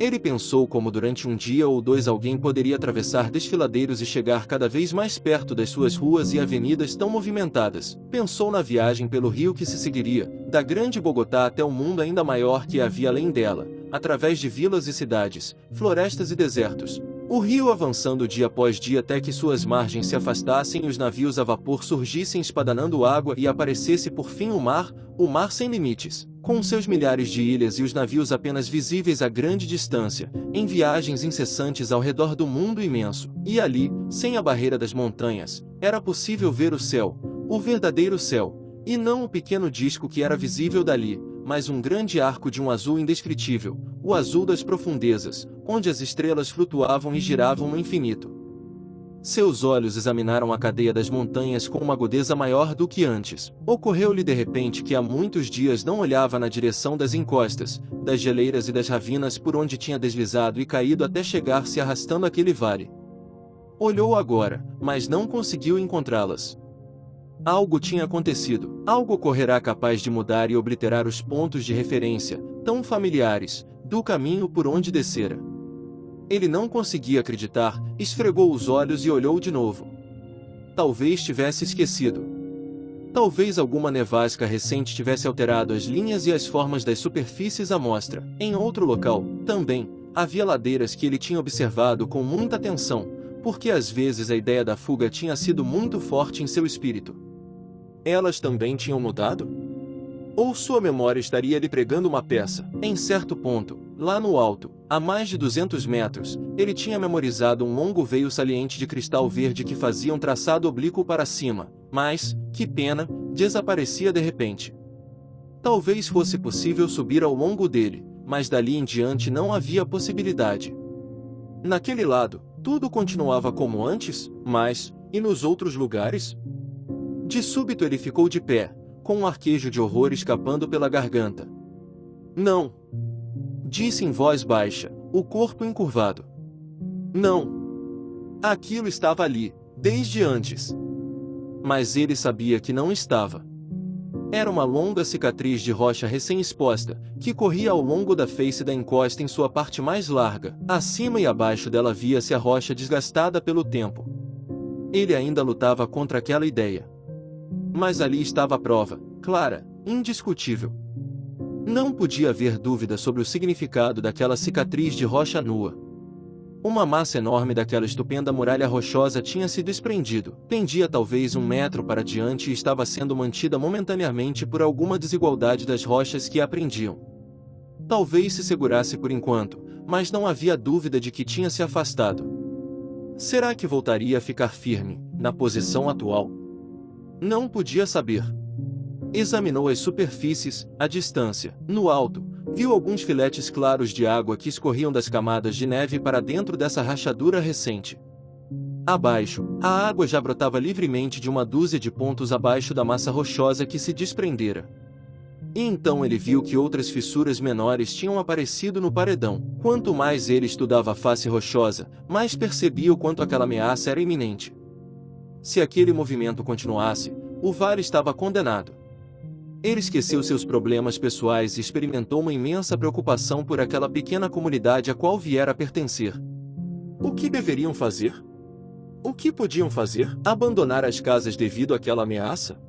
Ele pensou como durante um dia ou dois alguém poderia atravessar desfiladeiros e chegar cada vez mais perto das suas ruas e avenidas tão movimentadas. Pensou na viagem pelo rio que se seguiria, da grande Bogotá até o mundo ainda maior que havia além dela, através de vilas e cidades, florestas e desertos. O rio avançando dia após dia até que suas margens se afastassem e os navios a vapor surgissem espadanando água e aparecesse por fim o mar sem limites, com seus milhares de ilhas e os navios apenas visíveis a grande distância, em viagens incessantes ao redor do mundo imenso. E ali, sem a barreira das montanhas, era possível ver o céu, o verdadeiro céu, e não o pequeno disco que era visível dali, mas um grande arco de um azul indescritível, o azul das profundezas, onde as estrelas flutuavam e giravam no infinito. Seus olhos examinaram a cadeia das montanhas com uma agudeza maior do que antes. Ocorreu-lhe de repente que há muitos dias não olhava na direção das encostas, das geleiras e das ravinas por onde tinha deslizado e caído até chegar se arrastando aquele vale. Olhou agora, mas não conseguiu encontrá-las. Algo tinha acontecido, algo ocorrerá capaz de mudar e obliterar os pontos de referência, tão familiares, do caminho por onde descera. Ele não conseguia acreditar, esfregou os olhos e olhou de novo. Talvez tivesse esquecido. Talvez alguma nevasca recente tivesse alterado as linhas e as formas das superfícies à mostra. Em outro local, também, havia ladeiras que ele tinha observado com muita atenção, porque às vezes a ideia da fuga tinha sido muito forte em seu espírito. Elas também tinham mudado? Ou sua memória estaria lhe pregando uma peça? Em certo ponto, lá no alto, a mais de 200 metros, ele tinha memorizado um longo veio saliente de cristal verde que fazia um traçado oblíquo para cima, mas, que pena, desaparecia de repente. Talvez fosse possível subir ao longo dele, mas dali em diante não havia possibilidade. Naquele lado, tudo continuava como antes, mas, e nos outros lugares? De súbito ele ficou de pé, com um arquejo de horror escapando pela garganta. Não! Disse em voz baixa, o corpo encurvado. Não! Aquilo estava ali, desde antes. Mas ele sabia que não estava. Era uma longa cicatriz de rocha recém-exposta, que corria ao longo da face da encosta em sua parte mais larga. Acima e abaixo dela via-se a rocha desgastada pelo tempo. Ele ainda lutava contra aquela ideia. Mas ali estava a prova, clara, indiscutível. Não podia haver dúvida sobre o significado daquela cicatriz de rocha nua. Uma massa enorme daquela estupenda muralha rochosa tinha se desprendido, pendia talvez 1 metro para diante e estava sendo mantida momentaneamente por alguma desigualdade das rochas que a prendiam. Talvez se segurasse por enquanto, mas não havia dúvida de que tinha se afastado. Será que voltaria a ficar firme, na posição atual? Não podia saber. Examinou as superfícies, à distância, no alto, viu alguns filetes claros de água que escorriam das camadas de neve para dentro dessa rachadura recente. Abaixo, a água já brotava livremente de uma dúzia de pontos abaixo da massa rochosa que se desprendera. E então ele viu que outras fissuras menores tinham aparecido no paredão. Quanto mais ele estudava a face rochosa, mais percebia o quanto aquela ameaça era iminente. Se aquele movimento continuasse, o vale estava condenado. Ele esqueceu seus problemas pessoais e experimentou uma imensa preocupação por aquela pequena comunidade a qual viera a pertencer. O que deveriam fazer? O que podiam fazer? Abandonar as casas devido àquela ameaça?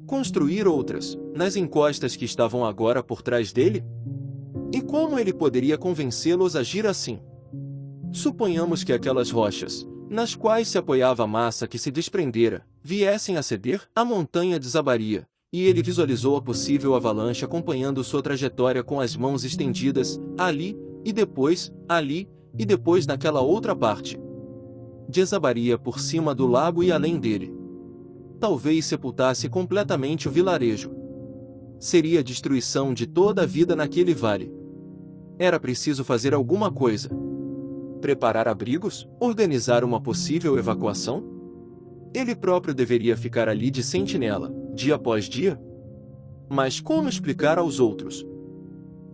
Construir outras, nas encostas que estavam agora por trás dele? E como ele poderia convencê-los a agir assim? Suponhamos que aquelas rochas, nas quais se apoiava a massa que se desprendera, viessem a ceder, a montanha desabaria, e ele visualizou a possível avalanche acompanhando sua trajetória com as mãos estendidas, ali, e depois naquela outra parte. Desabaria por cima do lago e além dele. Talvez sepultasse completamente o vilarejo. Seria a destruição de toda a vida naquele vale. Era preciso fazer alguma coisa. Preparar abrigos? Organizar uma possível evacuação? Ele próprio deveria ficar ali de sentinela, dia após dia? Mas como explicar aos outros?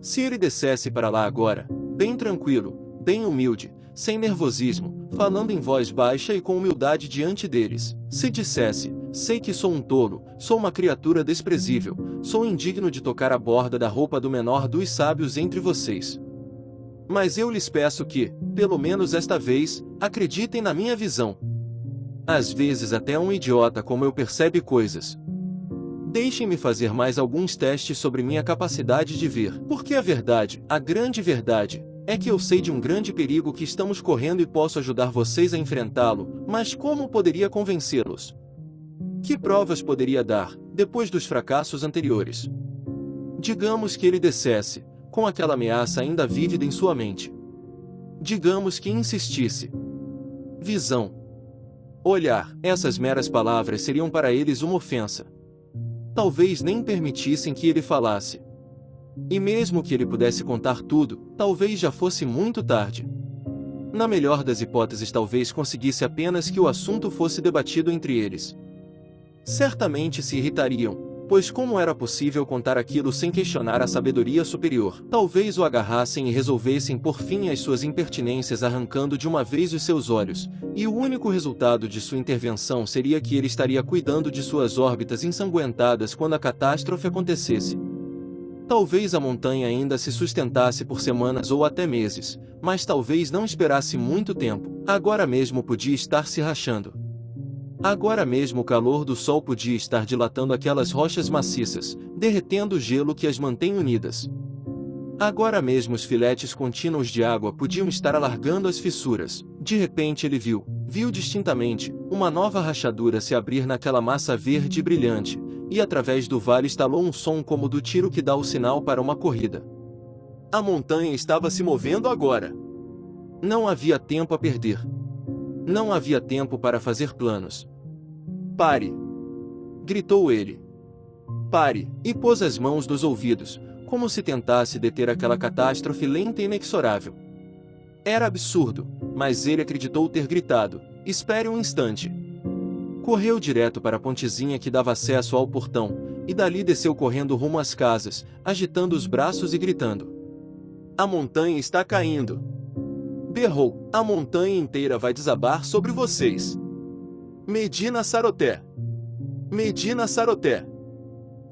Se ele descesse para lá agora, bem tranquilo, bem humilde, sem nervosismo, falando em voz baixa e com humildade diante deles, se dissesse, sei que sou um tolo, sou uma criatura desprezível, sou indigno de tocar a borda da roupa do menor dos sábios entre vocês. Mas eu lhes peço que, pelo menos esta vez, acreditem na minha visão. Às vezes até um idiota como eu percebe coisas. Deixem-me fazer mais alguns testes sobre minha capacidade de ver, porque a verdade, a grande verdade, é que eu sei de um grande perigo que estamos correndo e posso ajudar vocês a enfrentá-lo, mas como poderia convencê-los? Que provas poderia dar, depois dos fracassos anteriores? Digamos que ele descesse, com aquela ameaça ainda vívida em sua mente. Digamos que insistisse. Visão. Olhar, essas meras palavras seriam para eles uma ofensa. Talvez nem permitissem que ele falasse. E mesmo que ele pudesse contar tudo, talvez já fosse muito tarde. Na melhor das hipóteses, talvez conseguisse apenas que o assunto fosse debatido entre eles. Certamente se irritariam, pois como era possível contar aquilo sem questionar a sabedoria superior? Talvez o agarrassem e resolvessem por fim às suas impertinências arrancando de uma vez os seus olhos, e o único resultado de sua intervenção seria que ele estaria cuidando de suas órbitas ensanguentadas quando a catástrofe acontecesse. Talvez a montanha ainda se sustentasse por semanas ou até meses, mas talvez não esperasse muito tempo. Agora mesmo podia estar se rachando. Agora mesmo o calor do sol podia estar dilatando aquelas rochas maciças, derretendo o gelo que as mantém unidas. Agora mesmo os filetes contínuos de água podiam estar alargando as fissuras. De repente ele viu distintamente, uma nova rachadura se abrir naquela massa verde e brilhante, e através do vale estalou um som como do tiro que dá o sinal para uma corrida. A montanha estava se movendo agora. Não havia tempo a perder. Não havia tempo para fazer planos. Pare! Gritou ele. Pare! E pôs as mãos nos ouvidos, como se tentasse deter aquela catástrofe lenta e inexorável. Era absurdo, mas ele acreditou ter gritado: espere um instante. Correu direto para a pontezinha que dava acesso ao portão, e dali desceu correndo rumo às casas, agitando os braços e gritando. A montanha está caindo! Berrou, a montanha inteira vai desabar sobre vocês. Medina Saroté! Medina Saroté!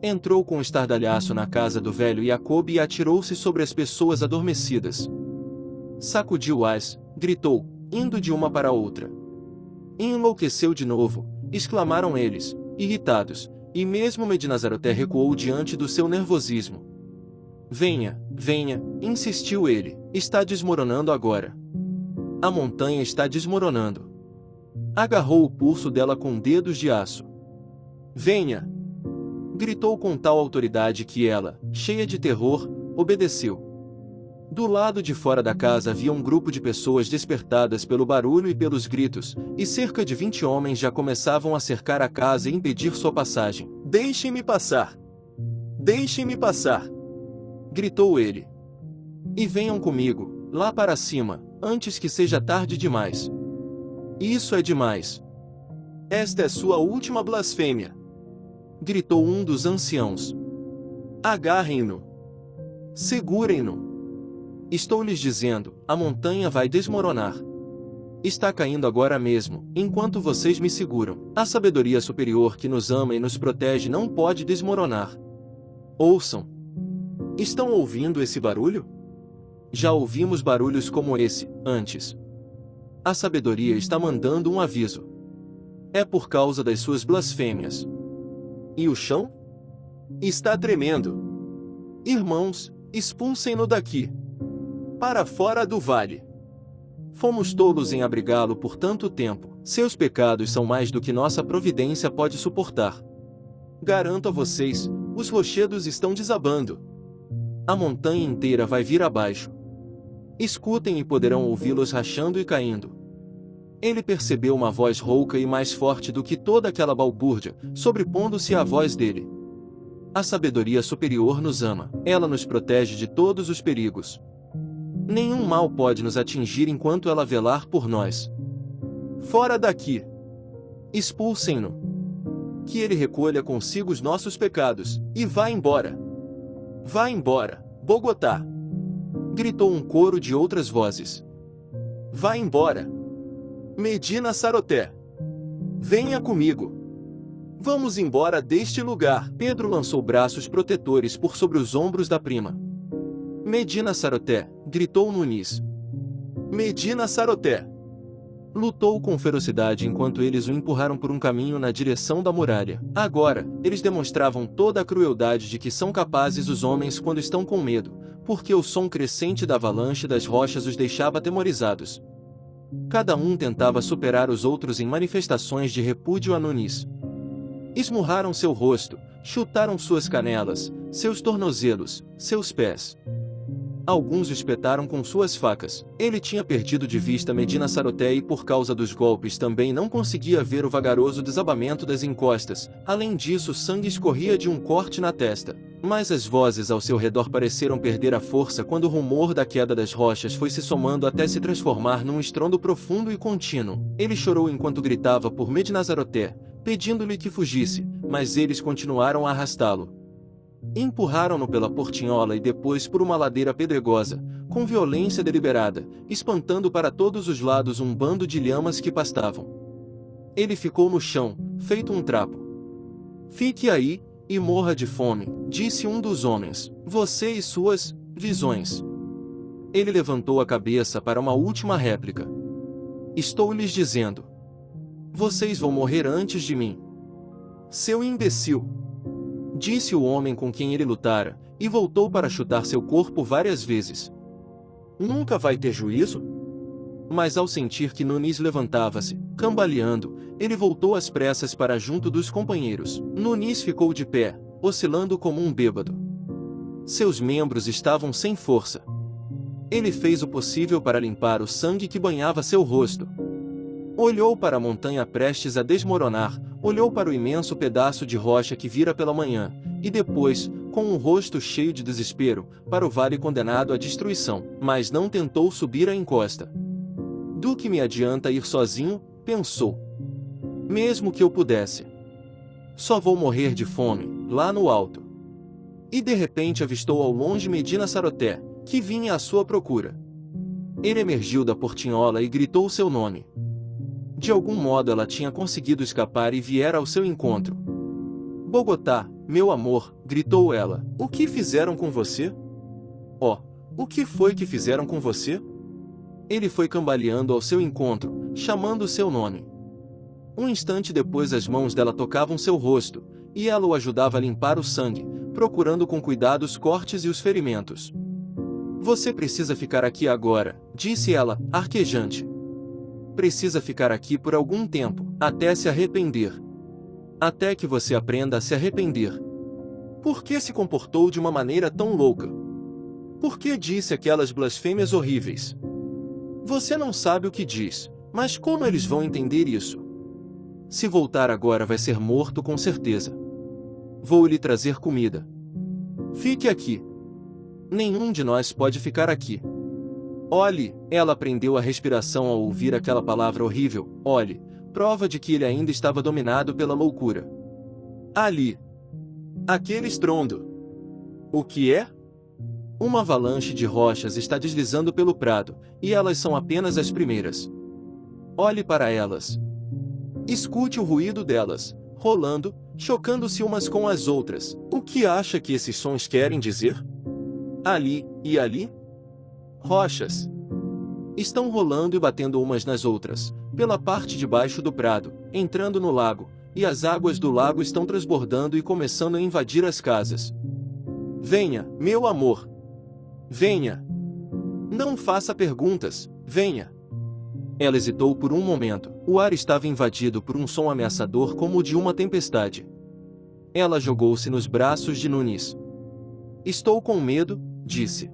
Entrou com estardalhaço na casa do velho Jacob e atirou-se sobre as pessoas adormecidas. Sacudiu-as, gritou, indo de uma para outra. E enlouqueceu de novo, exclamaram eles, irritados, e mesmo Medina Saroté recuou diante do seu nervosismo. Venha, venha, insistiu ele, está desmoronando agora. A montanha está desmoronando. Agarrou o pulso dela com dedos de aço. Venha! Gritou com tal autoridade que ela, cheia de terror, obedeceu. Do lado de fora da casa havia um grupo de pessoas despertadas pelo barulho e pelos gritos, e cerca de 20 homens já começavam a cercar a casa e impedir sua passagem. Deixem-me passar! Deixem-me passar! Gritou ele. E venham comigo, lá para cima, antes que seja tarde demais. Isso é demais. Esta é sua última blasfêmia. Gritou um dos anciãos. Agarrem-no. Segurem-no. Estou lhes dizendo, a montanha vai desmoronar. Está caindo agora mesmo, enquanto vocês me seguram. A sabedoria superior que nos ama e nos protege não pode desmoronar. Ouçam. Estão ouvindo esse barulho? Já ouvimos barulhos como esse, antes. A sabedoria está mandando um aviso. É por causa das suas blasfêmias. E o chão? Está tremendo. Irmãos, expulsem-no daqui. Para fora do vale. Fomos tolos em abrigá-lo por tanto tempo. Seus pecados são mais do que nossa providência pode suportar. Garanto a vocês, os rochedos estão desabando. A montanha inteira vai vir abaixo. Escutem e poderão ouvi-los rachando e caindo. Ele percebeu uma voz rouca e mais forte do que toda aquela balbúrdia, sobrepondo-se à voz dele. A sabedoria superior nos ama, ela nos protege de todos os perigos. Nenhum mal pode nos atingir enquanto ela velar por nós. Fora daqui! Expulsem-no! Que ele recolha consigo os nossos pecados, e vá embora! Vá embora, Bogotá! Gritou um coro de outras vozes. Vá embora! Medina Saroté! Venha comigo! Vamos embora deste lugar! Pedro lançou braços protetores por sobre os ombros da prima. Medina Saroté! Gritou Nunis. Medina Saroté! Lutou com ferocidade enquanto eles o empurraram por um caminho na direção da muralha. Agora, eles demonstravam toda a crueldade de que são capazes os homens quando estão com medo, porque o som crescente da avalanche das rochas os deixava atemorizados. Cada um tentava superar os outros em manifestações de repúdio a Nunis. Esmurraram seu rosto, chutaram suas canelas, seus tornozelos, seus pés. Alguns o espetaram com suas facas. Ele tinha perdido de vista Medina Saroté e por causa dos golpes também não conseguia ver o vagaroso desabamento das encostas. Além disso, sangue escorria de um corte na testa. Mas as vozes ao seu redor pareceram perder a força quando o rumor da queda das rochas foi se somando até se transformar num estrondo profundo e contínuo. Ele chorou enquanto gritava por Medinazaroté, pedindo-lhe que fugisse, mas eles continuaram a arrastá-lo. Empurraram-no pela portinhola e depois por uma ladeira pedregosa, com violência deliberada, espantando para todos os lados um bando de lhamas que pastavam. Ele ficou no chão, feito um trapo. "Fique aí, e morra de fome", disse um dos homens, "você e suas visões." Ele levantou a cabeça para uma última réplica. "Estou lhes dizendo. Vocês vão morrer antes de mim." "Seu imbecil!" disse o homem com quem ele lutara, e voltou para chutar seu corpo várias vezes. "Nunca vai ter juízo?" Mas ao sentir que Nunis levantava-se, cambaleando, ele voltou às pressas para junto dos companheiros. Nunis ficou de pé, oscilando como um bêbado. Seus membros estavam sem força. Ele fez o possível para limpar o sangue que banhava seu rosto. Olhou para a montanha prestes a desmoronar, olhou para o imenso pedaço de rocha que vira pela manhã, e depois, com um rosto cheio de desespero, para o vale condenado à destruição, mas não tentou subir a encosta. "Do que me adianta ir sozinho?", pensou. "Mesmo que eu pudesse. Só vou morrer de fome, lá no alto." E de repente avistou ao longe Medinazaroté, que vinha à sua procura. Ele emergiu da portinhola e gritou seu nome. De algum modo ela tinha conseguido escapar e viera ao seu encontro. "Bogotá, meu amor", gritou ela, "o que fizeram com você?" "Oh, o que foi que fizeram com você?" Ele foi cambaleando ao seu encontro, chamando seu nome. Um instante depois as mãos dela tocavam seu rosto, e ela o ajudava a limpar o sangue, procurando com cuidado os cortes e os ferimentos. "Você precisa ficar aqui agora", disse ela, arquejante. "Precisa ficar aqui por algum tempo, até se arrepender. Até que você aprenda a se arrepender. Por que se comportou de uma maneira tão louca? Por que disse aquelas blasfêmias horríveis? Você não sabe o que diz, mas como eles vão entender isso? Se voltar agora vai ser morto com certeza. Vou lhe trazer comida. Fique aqui. Nenhum de nós pode ficar aqui." "Olhe", ela prendeu a respiração ao ouvir aquela palavra horrível, "olhe", prova de que ele ainda estava dominado pela loucura. "Ali. Aquele estrondo. O que é?" "Uma avalanche de rochas está deslizando pelo prado, e elas são apenas as primeiras. Olhe para elas. Escute o ruído delas, rolando, chocando-se umas com as outras. O que acha que esses sons querem dizer? Ali, e ali? Rochas. Estão rolando e batendo umas nas outras, pela parte de baixo do prado, entrando no lago, e as águas do lago estão transbordando e começando a invadir as casas. Venha, meu amor. Venha. Não faça perguntas, venha." Ela hesitou por um momento. O ar estava invadido por um som ameaçador como o de uma tempestade. Ela jogou-se nos braços de Nunis. "Estou com medo", disse.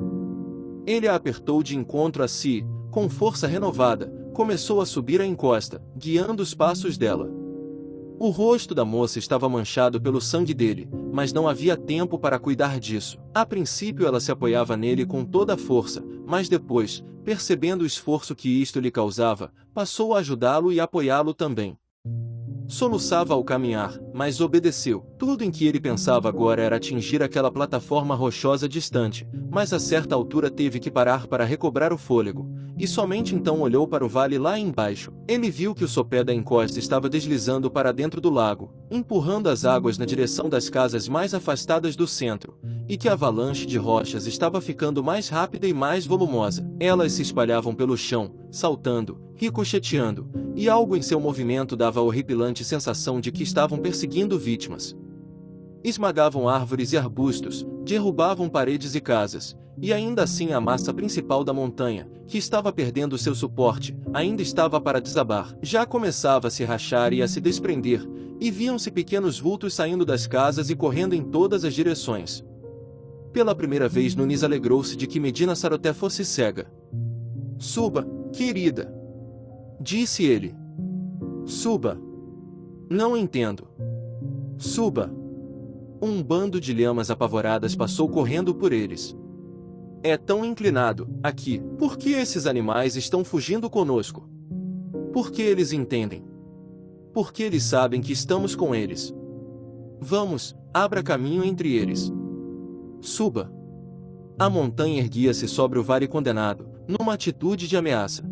Ele a apertou de encontro a si, com força renovada, começou a subir a encosta, guiando os passos dela. O rosto da moça estava manchado pelo sangue dele, mas não havia tempo para cuidar disso. A princípio ela se apoiava nele com toda a força, mas depois, percebendo o esforço que isto lhe causava, passou a ajudá-lo e apoiá-lo também. Soluçava ao caminhar, mas obedeceu. Tudo em que ele pensava agora era atingir aquela plataforma rochosa distante, mas a certa altura teve que parar para recobrar o fôlego, e somente então olhou para o vale lá embaixo. Ele viu que o sopé da encosta estava deslizando para dentro do lago, empurrando as águas na direção das casas mais afastadas do centro, e que a avalanche de rochas estava ficando mais rápida e mais volumosa. Elas se espalhavam pelo chão, saltando, ricocheteando, e algo em seu movimento dava a horripilante sensação de que estavam perseguindo vítimas. Esmagavam árvores e arbustos, derrubavam paredes e casas, e ainda assim a massa principal da montanha, que estava perdendo seu suporte, ainda estava para desabar. Já começava a se rachar e a se desprender, e viam-se pequenos vultos saindo das casas e correndo em todas as direções. Pela primeira vez Nunis alegrou-se de que Medinazaroté fosse cega. "Suba, querida", disse ele. "Suba." "Não entendo." "Suba." Um bando de lhamas apavoradas passou correndo por eles. É tão inclinado, aqui, por que esses animais estão fugindo conosco? Porque eles entendem. Porque eles sabem que estamos com eles. Vamos, abra caminho entre eles. Suba. A montanha erguia-se sobre o vale condenado, numa atitude de ameaça.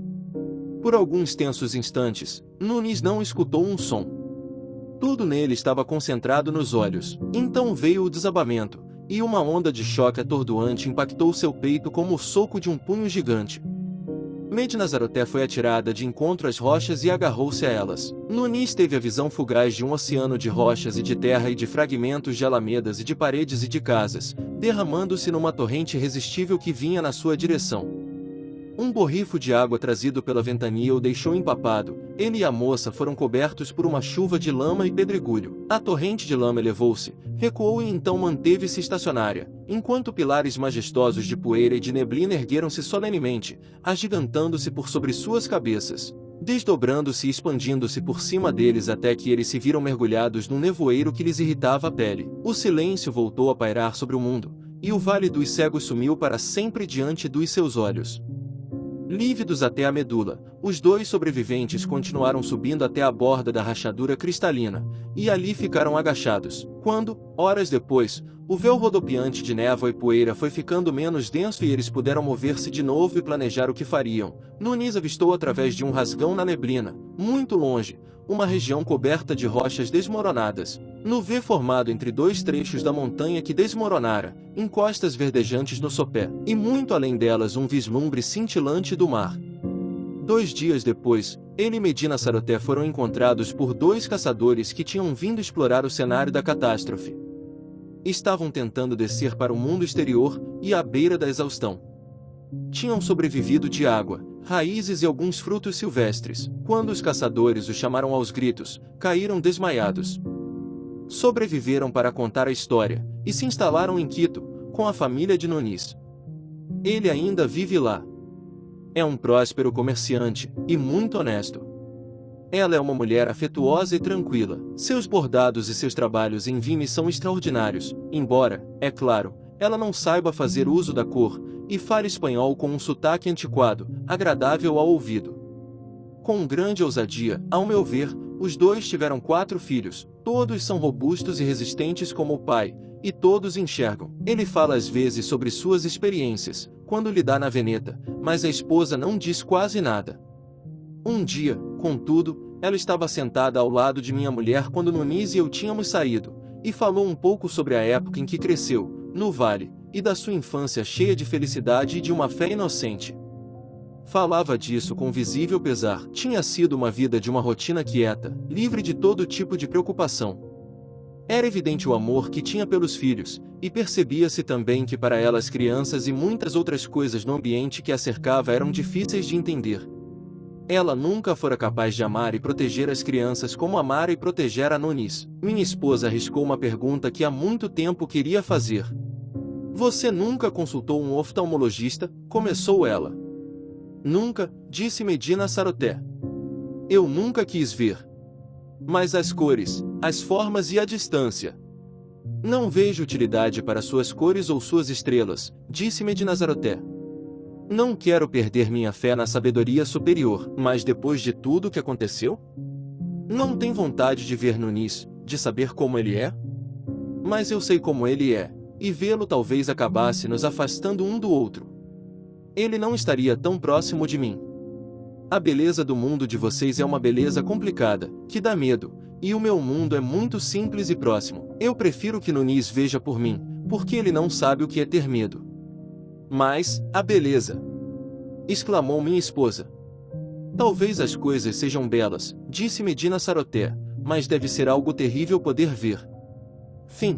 Por alguns tensos instantes, Nunes não escutou um som. Tudo nele estava concentrado nos olhos. Então veio o desabamento, e uma onda de choque atordoante impactou seu peito como o soco de um punho gigante. Medina Saroté foi atirada de encontro às rochas e agarrou-se a elas. Nunes teve a visão fugaz de um oceano de rochas e de terra e de fragmentos de alamedas e de paredes e de casas, derramando-se numa torrente irresistível que vinha na sua direção. Um borrifo de água trazido pela ventania o deixou empapado. Ele e a moça foram cobertos por uma chuva de lama e pedregulho. A torrente de lama elevou-se, recuou e então manteve-se estacionária, enquanto pilares majestosos de poeira e de neblina ergueram-se solenemente, agigantando-se por sobre suas cabeças, desdobrando-se e expandindo-se por cima deles até que eles se viram mergulhados num nevoeiro que lhes irritava a pele. O silêncio voltou a pairar sobre o mundo, e o Vale dos Cegos sumiu para sempre diante dos seus olhos. Lívidos até a medula, os dois sobreviventes continuaram subindo até a borda da rachadura cristalina, e ali ficaram agachados, quando, horas depois, o véu rodopiante de névoa e poeira foi ficando menos denso e eles puderam mover-se de novo e planejar o que fariam. Nunes avistou através de um rasgão na neblina, muito longe, uma região coberta de rochas desmoronadas, no V formado entre dois trechos da montanha que desmoronara, encostas verdejantes no sopé, e muito além delas um vislumbre cintilante do mar. 2 dias depois, ele e Medina Saroté foram encontrados por 2 caçadores que tinham vindo explorar o cenário da catástrofe. Estavam tentando descer para o mundo exterior, e à beira da exaustão. Tinham sobrevivido de água, raízes e alguns frutos silvestres. Quando os caçadores os chamaram aos gritos, caíram desmaiados. Sobreviveram para contar a história, e se instalaram em Quito, com a família de Nunes. Ele ainda vive lá. É um próspero comerciante, e muito honesto. Ela é uma mulher afetuosa e tranquila. Seus bordados e seus trabalhos em vime são extraordinários, embora, é claro, ela não saiba fazer uso da cor, e fale espanhol com um sotaque antiquado, agradável ao ouvido. Com grande ousadia, ao meu ver, os dois tiveram 4 filhos, todos são robustos e resistentes como o pai, e todos enxergam. Ele fala às vezes sobre suas experiências, quando lhe dá na veneta, mas a esposa não diz quase nada. Um dia, contudo, ela estava sentada ao lado de minha mulher quando Nunes e eu tínhamos saído, e falou um pouco sobre a época em que cresceu, no vale, e da sua infância cheia de felicidade e de uma fé inocente. Falava disso com visível pesar. Tinha sido uma vida de uma rotina quieta, livre de todo tipo de preocupação. Era evidente o amor que tinha pelos filhos, e percebia-se também que para ela as crianças e muitas outras coisas no ambiente que a cercava eram difíceis de entender. Ela nunca fora capaz de amar e proteger as crianças como amara e protegera a Nunes. Minha esposa arriscou uma pergunta que há muito tempo queria fazer. Você nunca consultou um oftalmologista? Começou ela. Nunca, disse Medina Saroté. Eu nunca quis ver. Mas as cores, as formas e a distância. Não vejo utilidade para suas cores ou suas estrelas, disse Medina Saroté. Não quero perder minha fé na sabedoria superior. Mas depois de tudo o que aconteceu? Não tem vontade de ver Nunes, de saber como ele é? Mas eu sei como ele é, e vê-lo talvez acabasse nos afastando um do outro. Ele não estaria tão próximo de mim. A beleza do mundo de vocês é uma beleza complicada, que dá medo, e o meu mundo é muito simples e próximo. Eu prefiro que Nunes veja por mim, porque ele não sabe o que é ter medo. Mas, a beleza! Exclamou minha esposa. Talvez as coisas sejam belas, disse Medina Saroté, mas deve ser algo terrível poder ver. Fim.